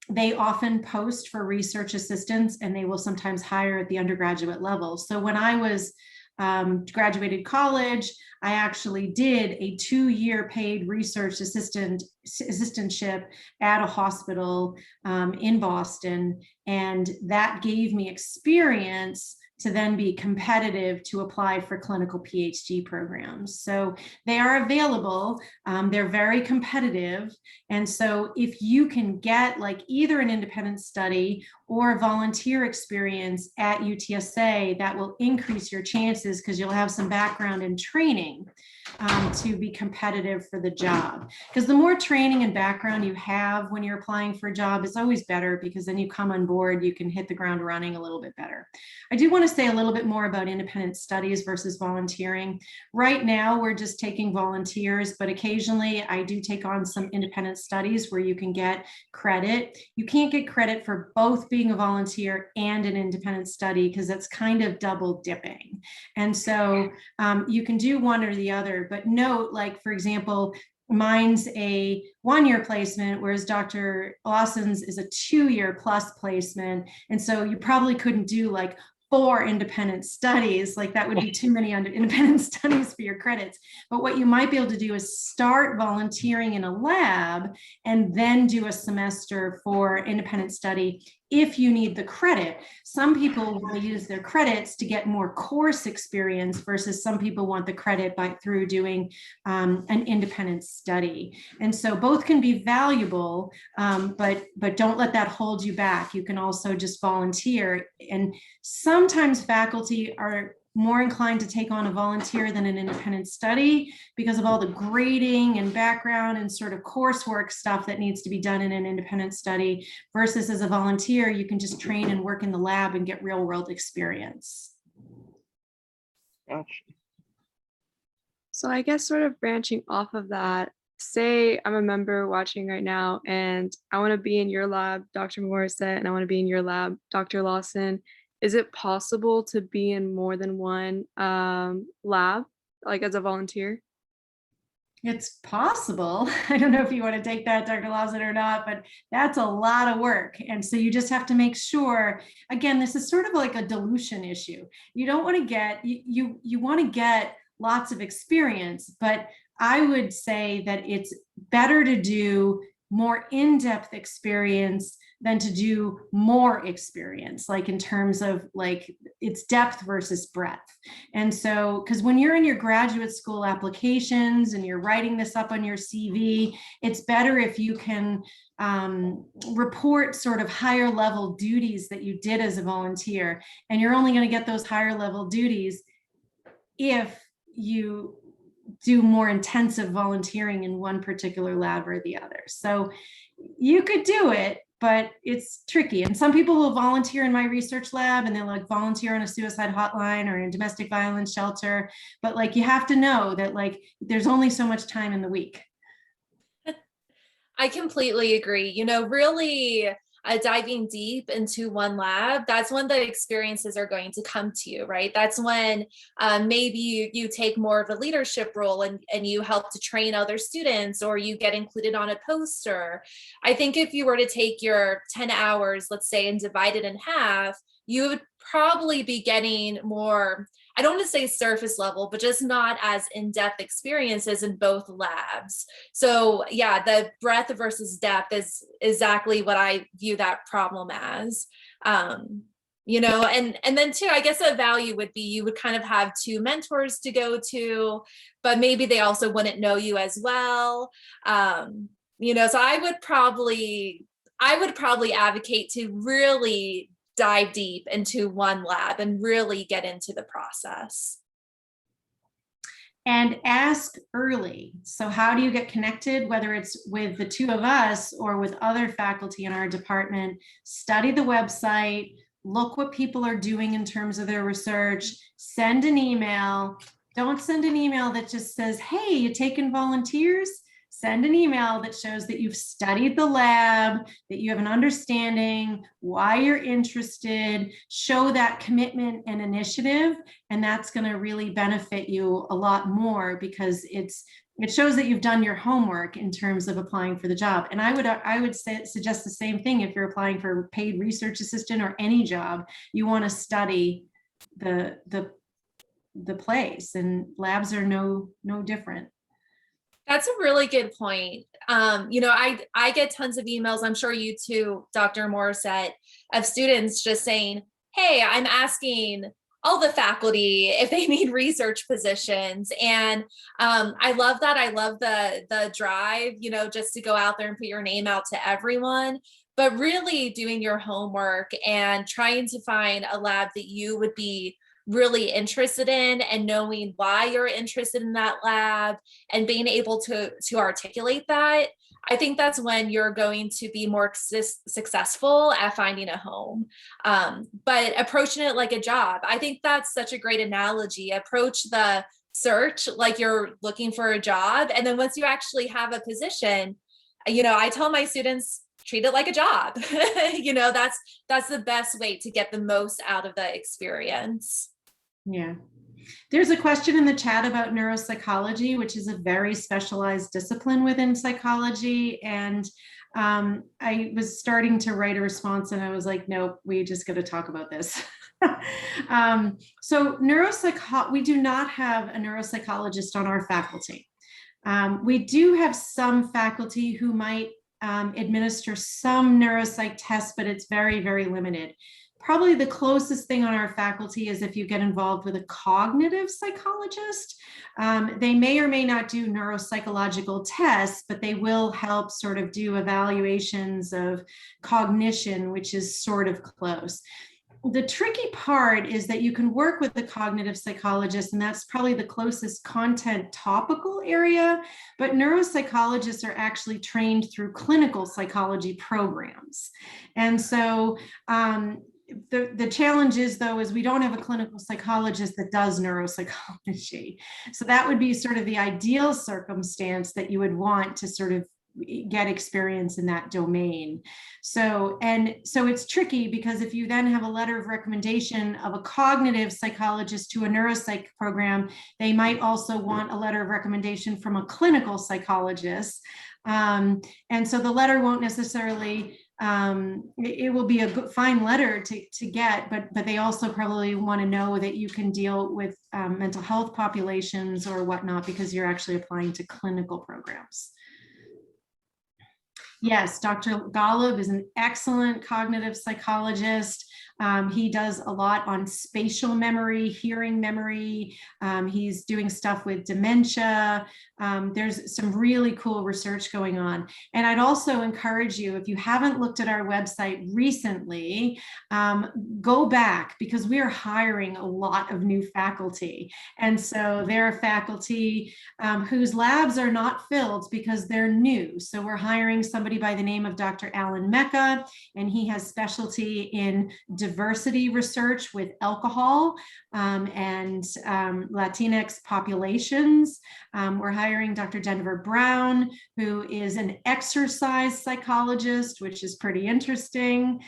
they often post for research assistants, and they will sometimes hire at the undergraduate level. So when I was graduated college, I actually did a 2-year paid research assistantship at a hospital in Boston, and that gave me experience to then be competitive to apply for clinical PhD programs. So they are available, they're very competitive. And so if you can get like either an independent study or volunteer experience at UTSA, that will increase your chances because you'll have some background and training to be competitive for the job. Because the more training and background you have when you're applying for a job is always better, because then you come on board, you can hit the ground running a little bit better. I do want to say a little bit more about independent studies versus volunteering. Right now, we're just taking volunteers, but occasionally I do take on some independent studies where you can get credit. You can't get credit for both being a volunteer and an independent study because that's kind of double dipping. And so you can do one or the other, but note, like, for example, mine's a 1-year placement, whereas Dr. Lawson's is a 2-year plus placement. And so you probably couldn't do like 4 independent studies, like that would be too many independent studies for your credits. But what you might be able to do is start volunteering in a lab and then do a semester for independent study if you need the credit. Some people will use their credits to get more course experience versus some people want the credit through doing an independent study. And so both can be valuable, but don't let that hold you back. You can also just volunteer. And sometimes faculty are more inclined to take on a volunteer than an independent study because of all the grading and background and sort of coursework stuff that needs to be done in an independent study, versus as a volunteer, you can just train and work in the lab and get real world experience. Gotcha. So I guess sort of branching off of that, say I'm a member watching right now and I want to be in your lab, Dr. Morissette, and I want to be in your lab, Dr. Lawson. Is it possible to be in more than one lab, like as a volunteer? It's possible. I don't know if you want to take that, Dr. Lawson, or not, but that's a lot of work. And so you just have to make sure, again, this is sort of like a dilution issue. You don't want to get, you want to get lots of experience, but I would say that it's better to do more in-depth experience than to do more experience, like in terms of like it's depth versus breadth. And so, because when you're in your graduate school applications and you're writing this up on your CV, it's better if you can report sort of higher level duties that you did as a volunteer. And you're only going to get those higher level duties if you do more intensive volunteering in one particular lab or the other. So you could do it, but it's tricky. And some people will volunteer in my research lab and they'll like volunteer on a suicide hotline or in a domestic violence shelter. But like, you have to know that like, there's only so much time in the week. I completely agree. You know, really diving deep into one lab, that's when the experiences are going to come to you, right? That's when maybe you take more of a leadership role and you help to train other students, or you get included on a poster. I think if you were to take your 10 hours, let's say, and divide it in half, you would probably be getting more, I don't want to say surface level, but just not as in-depth experiences in both labs. So yeah, the breadth versus depth is exactly what I view that problem as. You know, and then too, I guess a value would be you would kind of have two mentors to go to, but maybe they also wouldn't know you as well. You know, so I would probably advocate to really dive deep into one lab and really get into the process. And ask early. So how do you get connected, whether it's with the two of us or with other faculty in our department? Study the website, look what people are doing in terms of their research, send an email. Don't send an email that just says, hey, you taking volunteers? Send an email that shows that you've studied the lab, that you have an understanding, why you're interested, show that commitment and initiative, and that's going to really benefit you a lot more because it shows that you've done your homework in terms of applying for the job. And I would suggest the same thing if you're applying for paid research assistant or any job. You want to study the place, and labs are no different. That's a really good point. You know, I get tons of emails, I'm sure you too, Dr. Morissette, of students just saying, hey, I'm asking all the faculty if they need research positions. And I love that. I love the drive, you know, just to go out there and put your name out to everyone, but really doing your homework and trying to find a lab that you would be really interested in, and knowing why you're interested in that lab and being able to articulate that. I think that's when you're going to be more successful at finding a home. But approaching it like a job, I think that's such a great analogy. Approach the search like you're looking for a job. And then once you actually have a position, you know, I tell my students, treat it like a job. You know, that's the best way to get the most out of the experience. Yeah. There's a question in the chat about neuropsychology, which is a very specialized discipline within psychology. And I was starting to write a response and I was like, nope, we just got to talk about this. So we do not have a neuropsychologist on our faculty. We do have some faculty who might administer some neuropsych tests, but it's very, very limited. Probably the closest thing on our faculty is if you get involved with a cognitive psychologist. They may or may not do neuropsychological tests, but they will help sort of do evaluations of cognition, which is sort of close. The tricky part is that you can work with the cognitive psychologist, and that's probably the closest content topical area, but neuropsychologists are actually trained through clinical psychology programs. And so the challenge is, though, is we don't have a clinical psychologist that does neuropsychology. So that would be sort of the ideal circumstance that you would want to sort of get experience in that domain. So it's tricky, because if you then have a letter of recommendation of a cognitive psychologist to a neuropsych program, they might also want a letter of recommendation from a clinical psychologist. And so the letter won't necessarily, it will be a good, fine letter to get, but they also probably want to know that you can deal with mental health populations or whatnot, because you're actually applying to clinical programs. Yes, Dr. Golub is an excellent cognitive psychologist. He does a lot on spatial memory, hearing memory. He's doing stuff with dementia. There's some really cool research going on. And I'd also encourage you, if you haven't looked at our website recently, go back, because we are hiring a lot of new faculty. And so there are faculty whose labs are not filled because they're new. So we're hiring somebody by the name of Dr. Alan Mecca, and he has specialty in diversity research with alcohol and Latinx populations. We're hiring Dr. Denver Brown, who is an exercise psychologist, which is pretty interesting.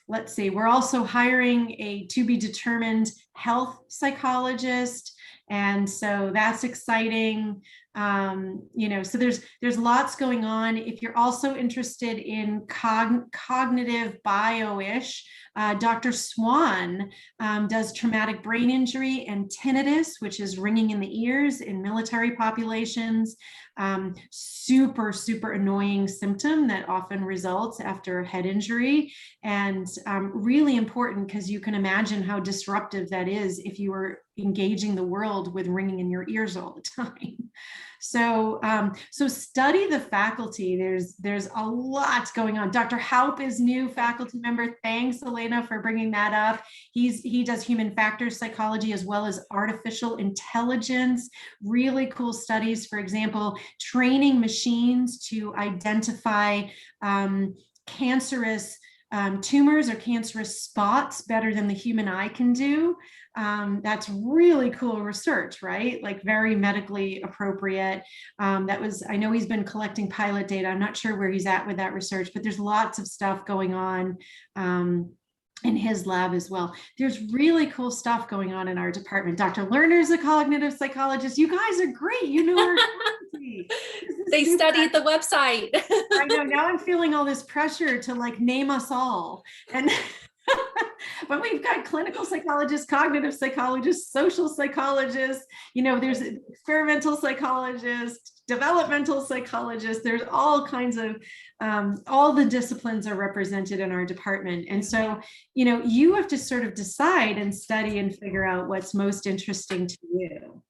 Let's see, we're also hiring a to be determined health psychologist. And so that's exciting. So there's lots going on. If you're also interested in cognitive bio-ish, Dr. Swan does traumatic brain injury and tinnitus, which is ringing in the ears in military populations. Super, super annoying symptom that often results after a head injury, and really important, because you can imagine how disruptive that is if you were engaging the world with ringing in your ears all the time. So study the faculty. There's a lot going on. Dr. Haupt is new faculty member. Thanks, Elena, for bringing that up. He does human factors psychology as well as artificial intelligence. Really cool studies. For example, training machines to identify cancerous tumors or cancerous spots better than the human eye can do. That's really cool research, right? Like very medically appropriate. I know he's been collecting pilot data. I'm not sure where he's at with that research, but there's lots of stuff going on in his lab as well. There's really cool stuff going on in our department. Dr. Lerner's a cognitive psychologist. You guys are great. You know our faculty. They studied the website. I know, now I'm feeling all this pressure to like name us all. And but we've got clinical psychologists, cognitive psychologists, social psychologists, there's experimental psychologists, developmental psychologists. There's all kinds of, all the disciplines are represented in our department. And so, you have to sort of decide and study and figure out what's most interesting to you.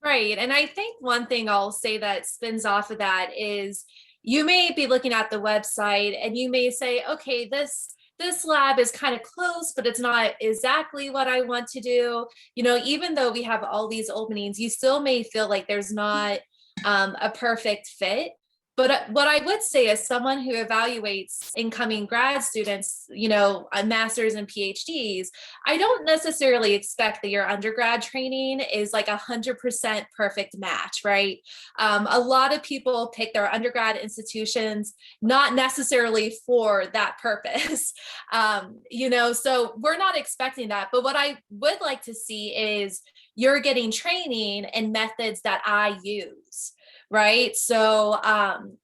Right. And I think one thing I'll say that spins off of that is you may be looking at the website and you may say, okay, this lab is kind of close, but it's not exactly what I want to do. Even though we have all these openings, you still may feel like there's not a perfect fit. But what I would say as someone who evaluates incoming grad students, a master's and PhDs, I don't necessarily expect that your undergrad training is like 100% perfect match, right? A lot of people pick their undergrad institutions not necessarily for that purpose, so we're not expecting that. But what I would like to see is you're getting training in methods that I use. Right. So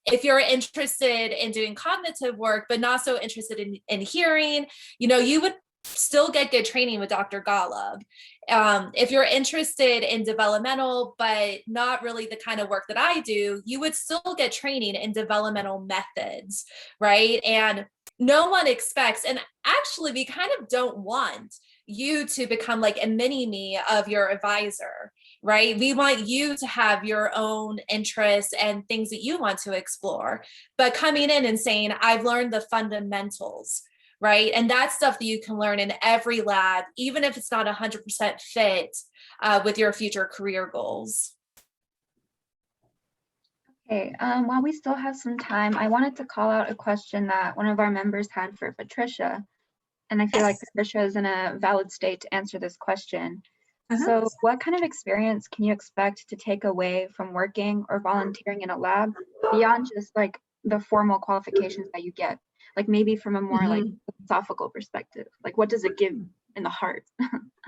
if you're interested in doing cognitive work, but not so interested in hearing, you would still get good training with Dr. Golub. If you're interested in developmental, but not really the kind of work that I do, you would still get training in developmental methods. Right. And no one expects, and actually we kind of don't want you to become like a mini me of your advisor. Right? We want you to have your own interests and things that you want to explore, but coming in and saying, I've learned the fundamentals, right? And that's stuff that you can learn in every lab, even if it's not 100% fit with your future career goals. Okay, while we still have some time, I wanted to call out a question that one of our members had for Patricia. and I feel like Yes. Patricia is in a valid state to answer this question. Uh-huh. So what kind of experience can you expect to take away from working or volunteering in a lab beyond just like the formal qualifications that you get? Like maybe from a more like philosophical perspective, like what does it give in the heart?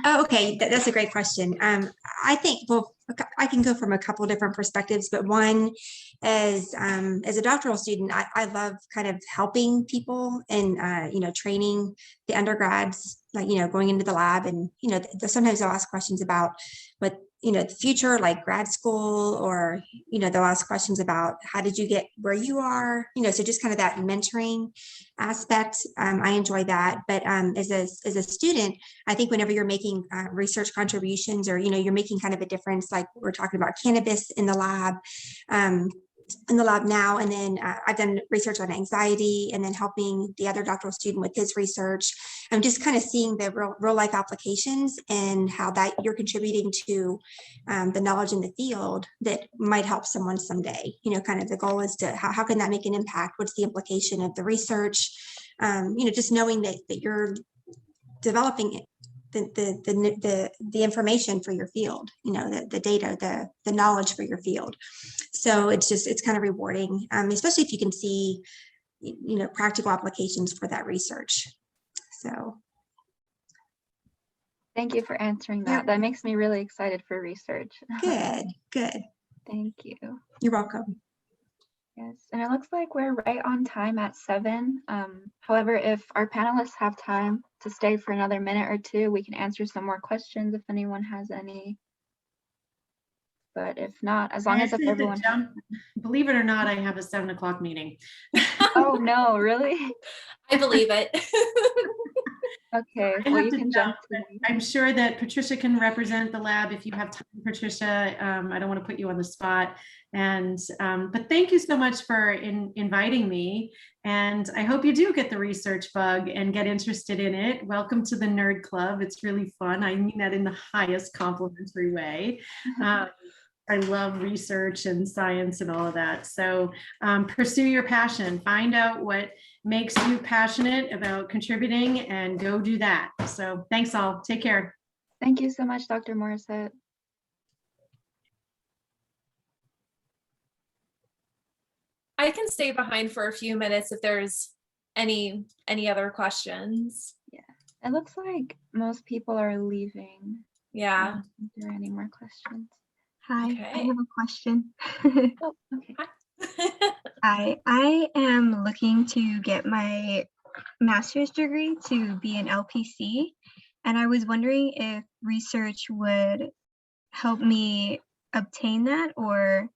Oh, okay, that's a great question. I think, well, I can go from a couple different perspectives, but one is, as a doctoral student, I love kind of helping people and, training the undergrads, like, going into the lab and, sometimes they'll ask questions about what, the future, like grad school, or, they'll ask questions about how did you get where you are, so just kind of that mentoring aspect. I enjoy that. But as a student, I think whenever you're making research contributions, or you're making kind of a difference, like we're talking about cannabis in the lab, now, and then I've done research on anxiety, and then helping the other doctoral student with his research. I'm just kind of seeing the real life applications and how that you're contributing to the knowledge in the field that might help someone someday. Kind of the goal is to how can that make an impact? What's the implication of the research? Just knowing that you're developing the information for your field, the data, the knowledge for your field. So it's kind of rewarding, especially if you can see, practical applications for that research. So. Thank you for answering that. That makes me really excited for research. Good. Thank you. You're welcome. Yes, and it looks like we're right on time at 7. However, if our panelists have time to stay for another minute or two, we can answer some more questions if anyone has any. But if not, as long as if everyone. Believe it or not, I have a 7 o'clock meeting. Oh no, really? I believe it. Okay, well you can jump to me. I'm sure that Patricia can represent the lab if you have time, Patricia. I don't want to put you on the spot. And but thank you so much for inviting me. And I hope you do get the research bug and get interested in it. Welcome to the Nerd Club. It's really fun. I mean that in the highest complimentary way. I love research and science and all of that. So pursue your passion, find out what makes you passionate about contributing and go do that. So thanks all, take care. Thank you so much, Dr. Morissette. I can stay behind for a few minutes if there's any other questions. Yeah, it looks like most people are leaving. Yeah. Is there any more questions? Hi, Okay. I have a question. Oh, okay. I am looking to get my master's degree to be an LPC, and I was wondering if research would help me obtain that, or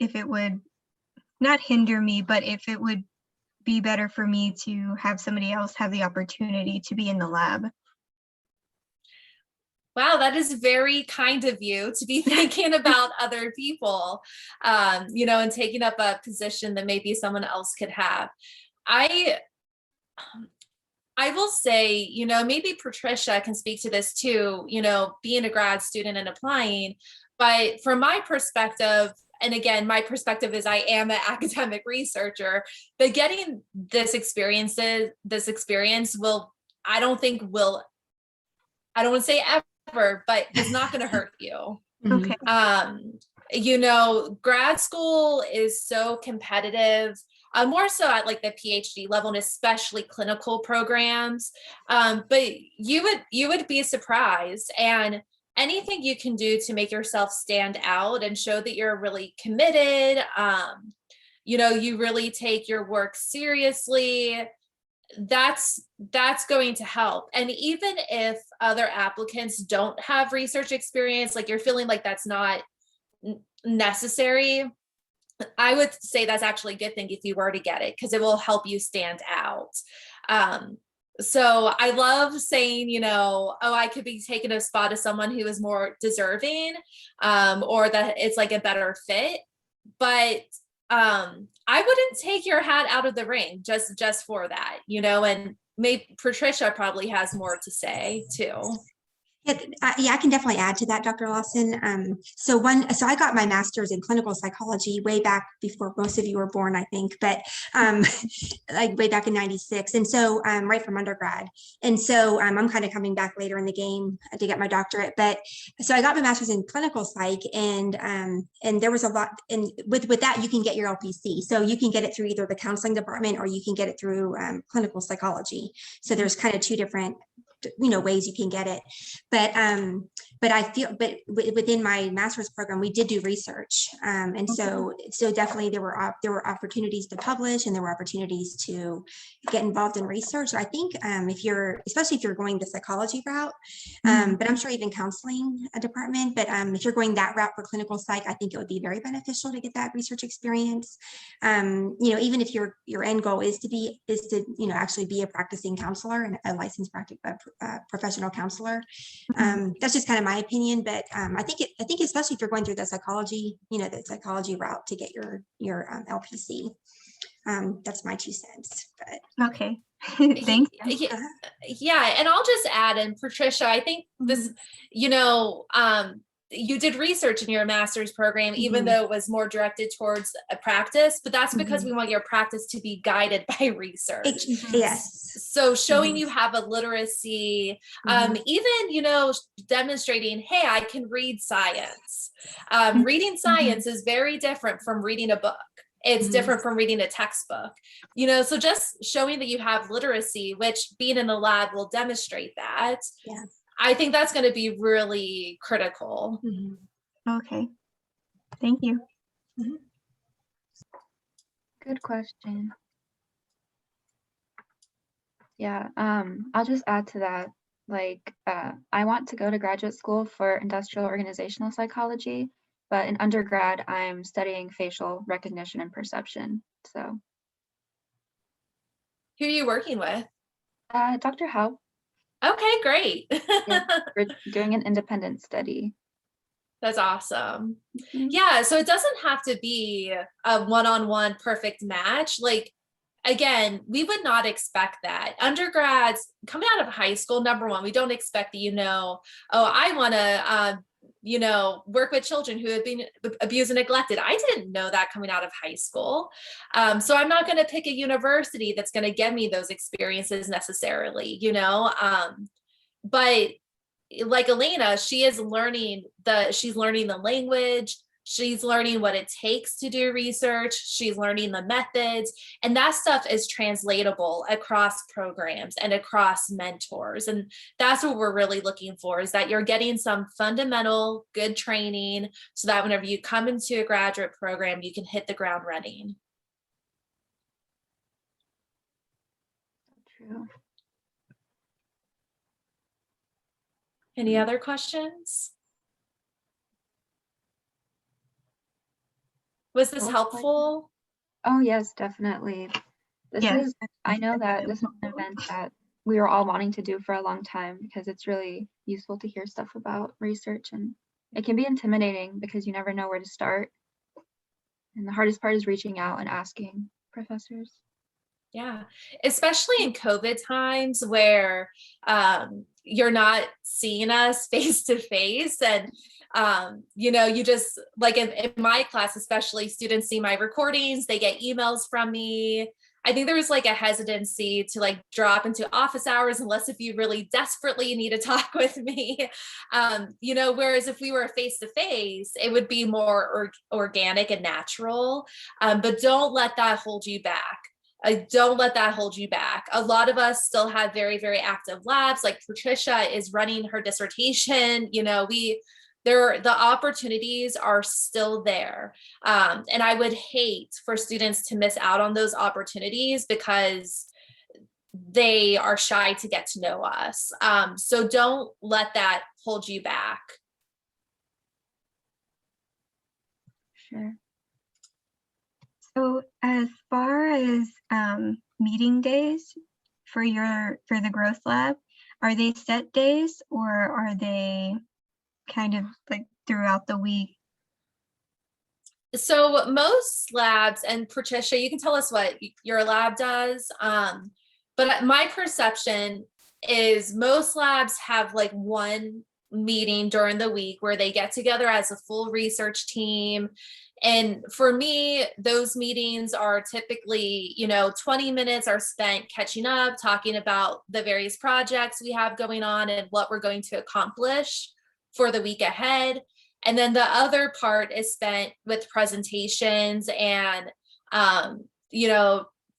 if it would not hinder me, but if it would be better for me to have somebody else have the opportunity to be in the lab. Wow, that is very kind of you to be thinking about other people, and taking up a position that maybe someone else could have. I will say, maybe Patricia can speak to this too, being a grad student and applying, but from my perspective, and again, my perspective is I am an academic researcher, but getting this experience will, I don't want to say ever, but it's not going to hurt you. Okay. Grad school is so competitive, more so at like the PhD level and especially clinical programs. But you would be surprised, and anything you can do to make yourself stand out and show that you're really committed, you really take your work seriously, that's going to help. And even if other applicants don't have research experience, like you're feeling like that's not necessary, I would say that's actually a good thing if you were to get it, because it will help you stand out. So I love saying, I could be taking a spot of someone who is more deserving, or that it's like a better fit. But I wouldn't take your hat out of the ring just for that, and maybe Patricia probably has more to say too. Yeah, I can definitely add to that, Dr. Lawson. So I got my master's in clinical psychology way back before most of you were born, I think, but like way back in '96. And so right from undergrad. And so I'm kind of coming back later in the game to get my doctorate. But so I got my master's in clinical psych, and there was a lot, and with that, you can get your LPC. So you can get it through either the counseling department or you can get it through clinical psychology. So there's kind of two different ways you can get it. But I feel, but within my master's program, we did do research. And so definitely there were opportunities to publish, and there were opportunities to get involved in research. So I think especially if you're going the psychology route, but I'm sure even counseling department, but if you're going that route for clinical psych, I think it would be very beneficial to get that research experience. Even if your end goal is to actually be a practicing counselor and a licensed professional counselor. That's just kind of my opinion, but I think especially if you're going through the psychology route to get your LPC. That's my 2 cents. But Okay. Thanks. Yeah, and I'll just add in, Patricia, I think this, you did research in your master's program, even though it was more directed towards a practice, but that's because we want your practice to be guided by research. Yes. So showing you have a literacy, even, demonstrating, hey, I can read science. Reading science is very different from reading a book. It's different from reading a textbook, so just showing that you have literacy, which being in the lab will demonstrate that. Yeah. I think that's going to be really critical. Okay. Thank you. Good question. Yeah, I'll just add to that. I want to go to graduate school for industrial organizational psychology, but in undergrad, I'm studying facial recognition and perception. So. Who are you working with? Dr. Howe. Okay, great. Yeah, we're doing an independent study. That's awesome. Yeah, so it doesn't have to be a one-on-one perfect match. Again, we would not expect that. Undergrads coming out of high school, number one, we don't expect that, I want to, work with children who have been abused and neglected. I didn't know that coming out of high school. So I'm not going to pick a university that's going to give me those experiences necessarily, but like Elena, she's learning the language. She's learning what it takes to do research. She's learning the methods, and that stuff is translatable across programs and across mentors. And that's what we're really looking for, is that you're getting some fundamental good training so that whenever you come into a graduate program, you can hit the ground running. True. Any other questions? Was this helpful? Oh, yes, definitely. Yes. I know that this is an event that we were all wanting to do for a long time, because it's really useful to hear stuff about research, and it can be intimidating because you never know where to start. And the hardest part is reaching out and asking professors. Yeah, especially in COVID times where you're not seeing us face to face, and you just in my class, especially, students see my recordings, they get emails from me. I think there was a hesitancy to drop into office hours unless if you really desperately need to talk with me, whereas if we were face to face, it would be more organic and natural. But don't let that hold you back. Don't let that hold you back. A lot of us still have very, very active labs. Like Patricia is running her dissertation. The opportunities are still there. And I would hate for students to miss out on those opportunities because they are shy to get to know us. So don't let that hold you back. Sure. So as far as meeting days for the growth lab, are they set days or are they kind of throughout the week? So most labs, and Patricia, you can tell us what your lab does, but my perception is most labs have one meeting during the week where they get together as a full research team. And for me, those meetings are typically, 20 minutes are spent catching up, talking about the various projects we have going on and what we're going to accomplish for the week ahead. And then the other part is spent with presentations and,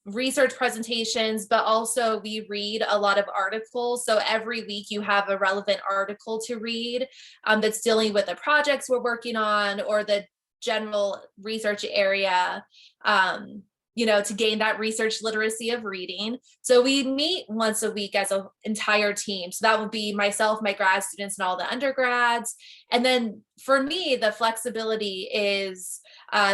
research presentations, but also we read a lot of articles. So every week you have a relevant article to read that's dealing with the projects we're working on or the general research area, to gain that research literacy of reading. So we meet once a week as an entire team. So that would be myself, my grad students, and all the undergrads. And then for me, the flexibility is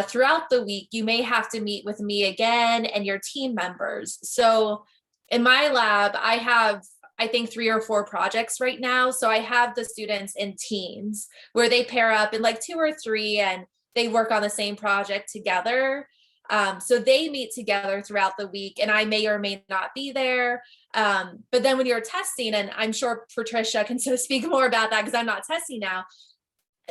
throughout the week, you may have to meet with me again and your team members. So in my lab, I have, I think, 3 or 4 projects right now. So I have the students in teams where they pair up in like 2 or 3 and they work on the same project together. So they meet together throughout the week and I may or may not be there. But then when you're testing, and I'm sure Patricia can sort of speak more about that because I'm not testing now,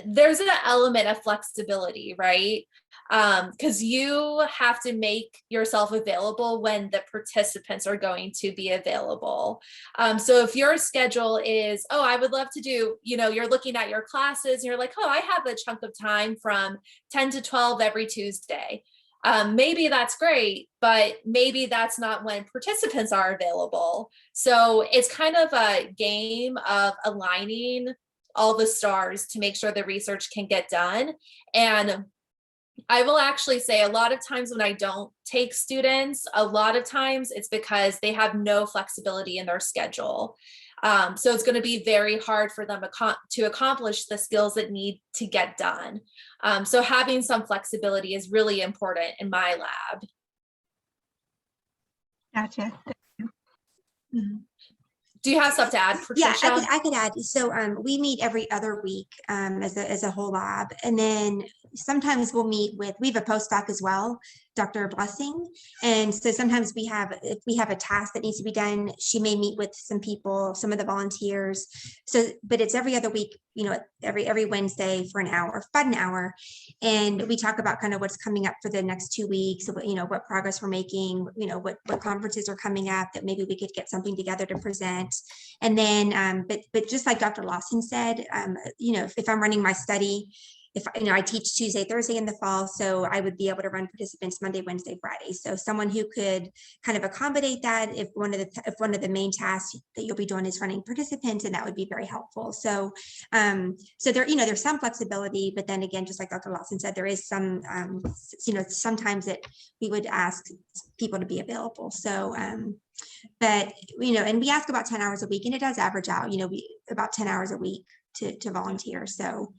there's an element of flexibility, right? Because you have to make yourself available when the participants are going to be available. So if your schedule is, oh, I would love to do, you're looking at your classes and you're like, oh, I have a chunk of time from 10 to 12 every Tuesday. Maybe that's great, but maybe that's not when participants are available. So it's kind of a game of aligning all the stars to make sure the research can get done. And I will actually say a lot of times when I don't take students, a lot of times it's because they have no flexibility in their schedule. So it's going to be very hard for them to accomplish the skills that need to get done. So having some flexibility is really important in my lab. Gotcha. Do you have stuff to add, Patricia? Yeah, I could add. So we meet every other week as a whole lab. And then sometimes we have a postdoc as well, Dr. Blessing. And so sometimes if we have a task that needs to be done, she may meet with some people, some of the volunteers. So, but it's every other week, every Wednesday for an hour, about an hour. And we talk about kind of what's coming up for the next 2 weeks, what progress we're making, what conferences are coming up that maybe we could get something together to present. And then, but just like Dr. Lawson said, if I'm running my study, if I teach Tuesday, Thursday in the fall, so I would be able to run participants Monday, Wednesday, Friday. So someone who could kind of accommodate that if one of the main tasks that you'll be doing is running participants, and that would be very helpful. So so there's some flexibility, but then again, just like Dr. Lawson said, there is some sometimes that we would ask people to be available. So but and we ask about 10 hours a week, and it does average out, about 10 hours a week to volunteer. So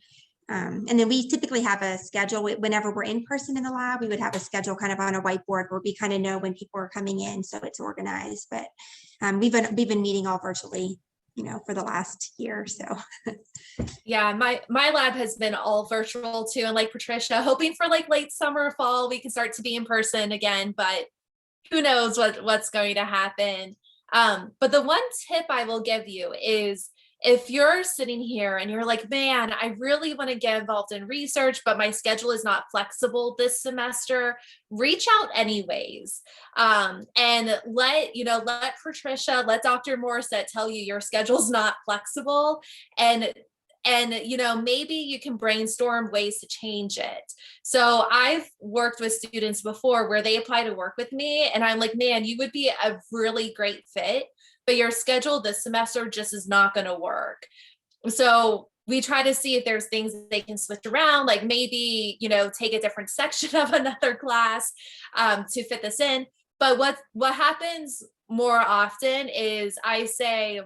and then we typically have a schedule whenever we're in person in the lab. We would have a schedule kind of on a whiteboard where we kind of know when people are coming in, so it's organized. But we've been meeting all virtually, for the last year or so. Yeah, my lab has been all virtual too, and like Patricia, hoping for like late summer, fall, we can start to be in person again, but who knows what's going to happen. But the one tip I will give you is, if you're sitting here and you're like, man, I really want to get involved in research, but my schedule is not flexible this semester, reach out anyways. And let Patricia, let Dr. Morissette tell you your schedule's not flexible. And maybe you can brainstorm ways to change it. So I've worked with students before where they apply to work with me and I'm like, man, you would be a really great fit, but your schedule this semester just is not going to work. So we try to see if there's things that they can switch around, like maybe, take a different section of another class to fit this in. But what happens more often is I say,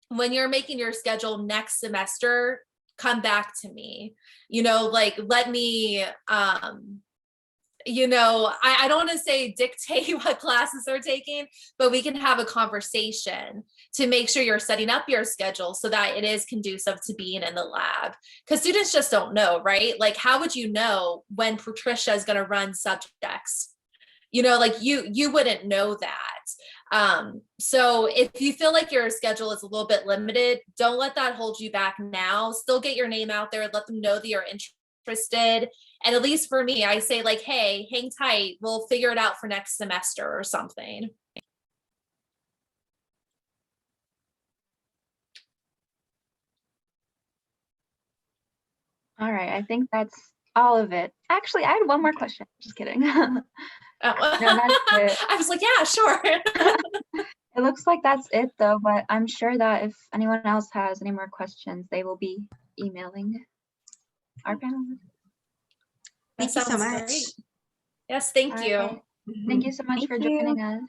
when you're making your schedule next semester, come back to me, let me, I don't want to say dictate what classes they're taking, but we can have a conversation to make sure you're setting up your schedule so that it is conducive to being in the lab. Because students just don't know, right? Like, how would you know when Patricia is going to run subjects? You wouldn't know that. So if you feel like your schedule is a little bit limited, don't let that hold you back now. Still get your name out there, let them know that you're interested. And at least for me, I say like, hey, hang tight. We'll figure it out for next semester or something. All right, I think that's all of it. Actually, I had one more question. Just kidding. Oh. No, that's it. I was like, yeah, sure. It looks like that's it though, but I'm sure that if anyone else has any more questions, they will be emailing our panelists. Thank you so sounds much. great. Yes, thank All you. right. Thank you so much Thank for you. joining us.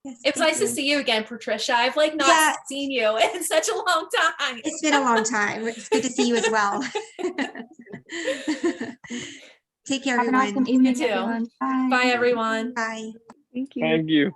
Yes, It was thank nice to you. see you again, Patricia. I've like not Yeah. seen you in such a long time. It's been a long time. It's good to see you as well. Take care, Have an everyone. awesome evening, too. everyone. Bye. Bye, everyone. Bye. Thank you. Thank you.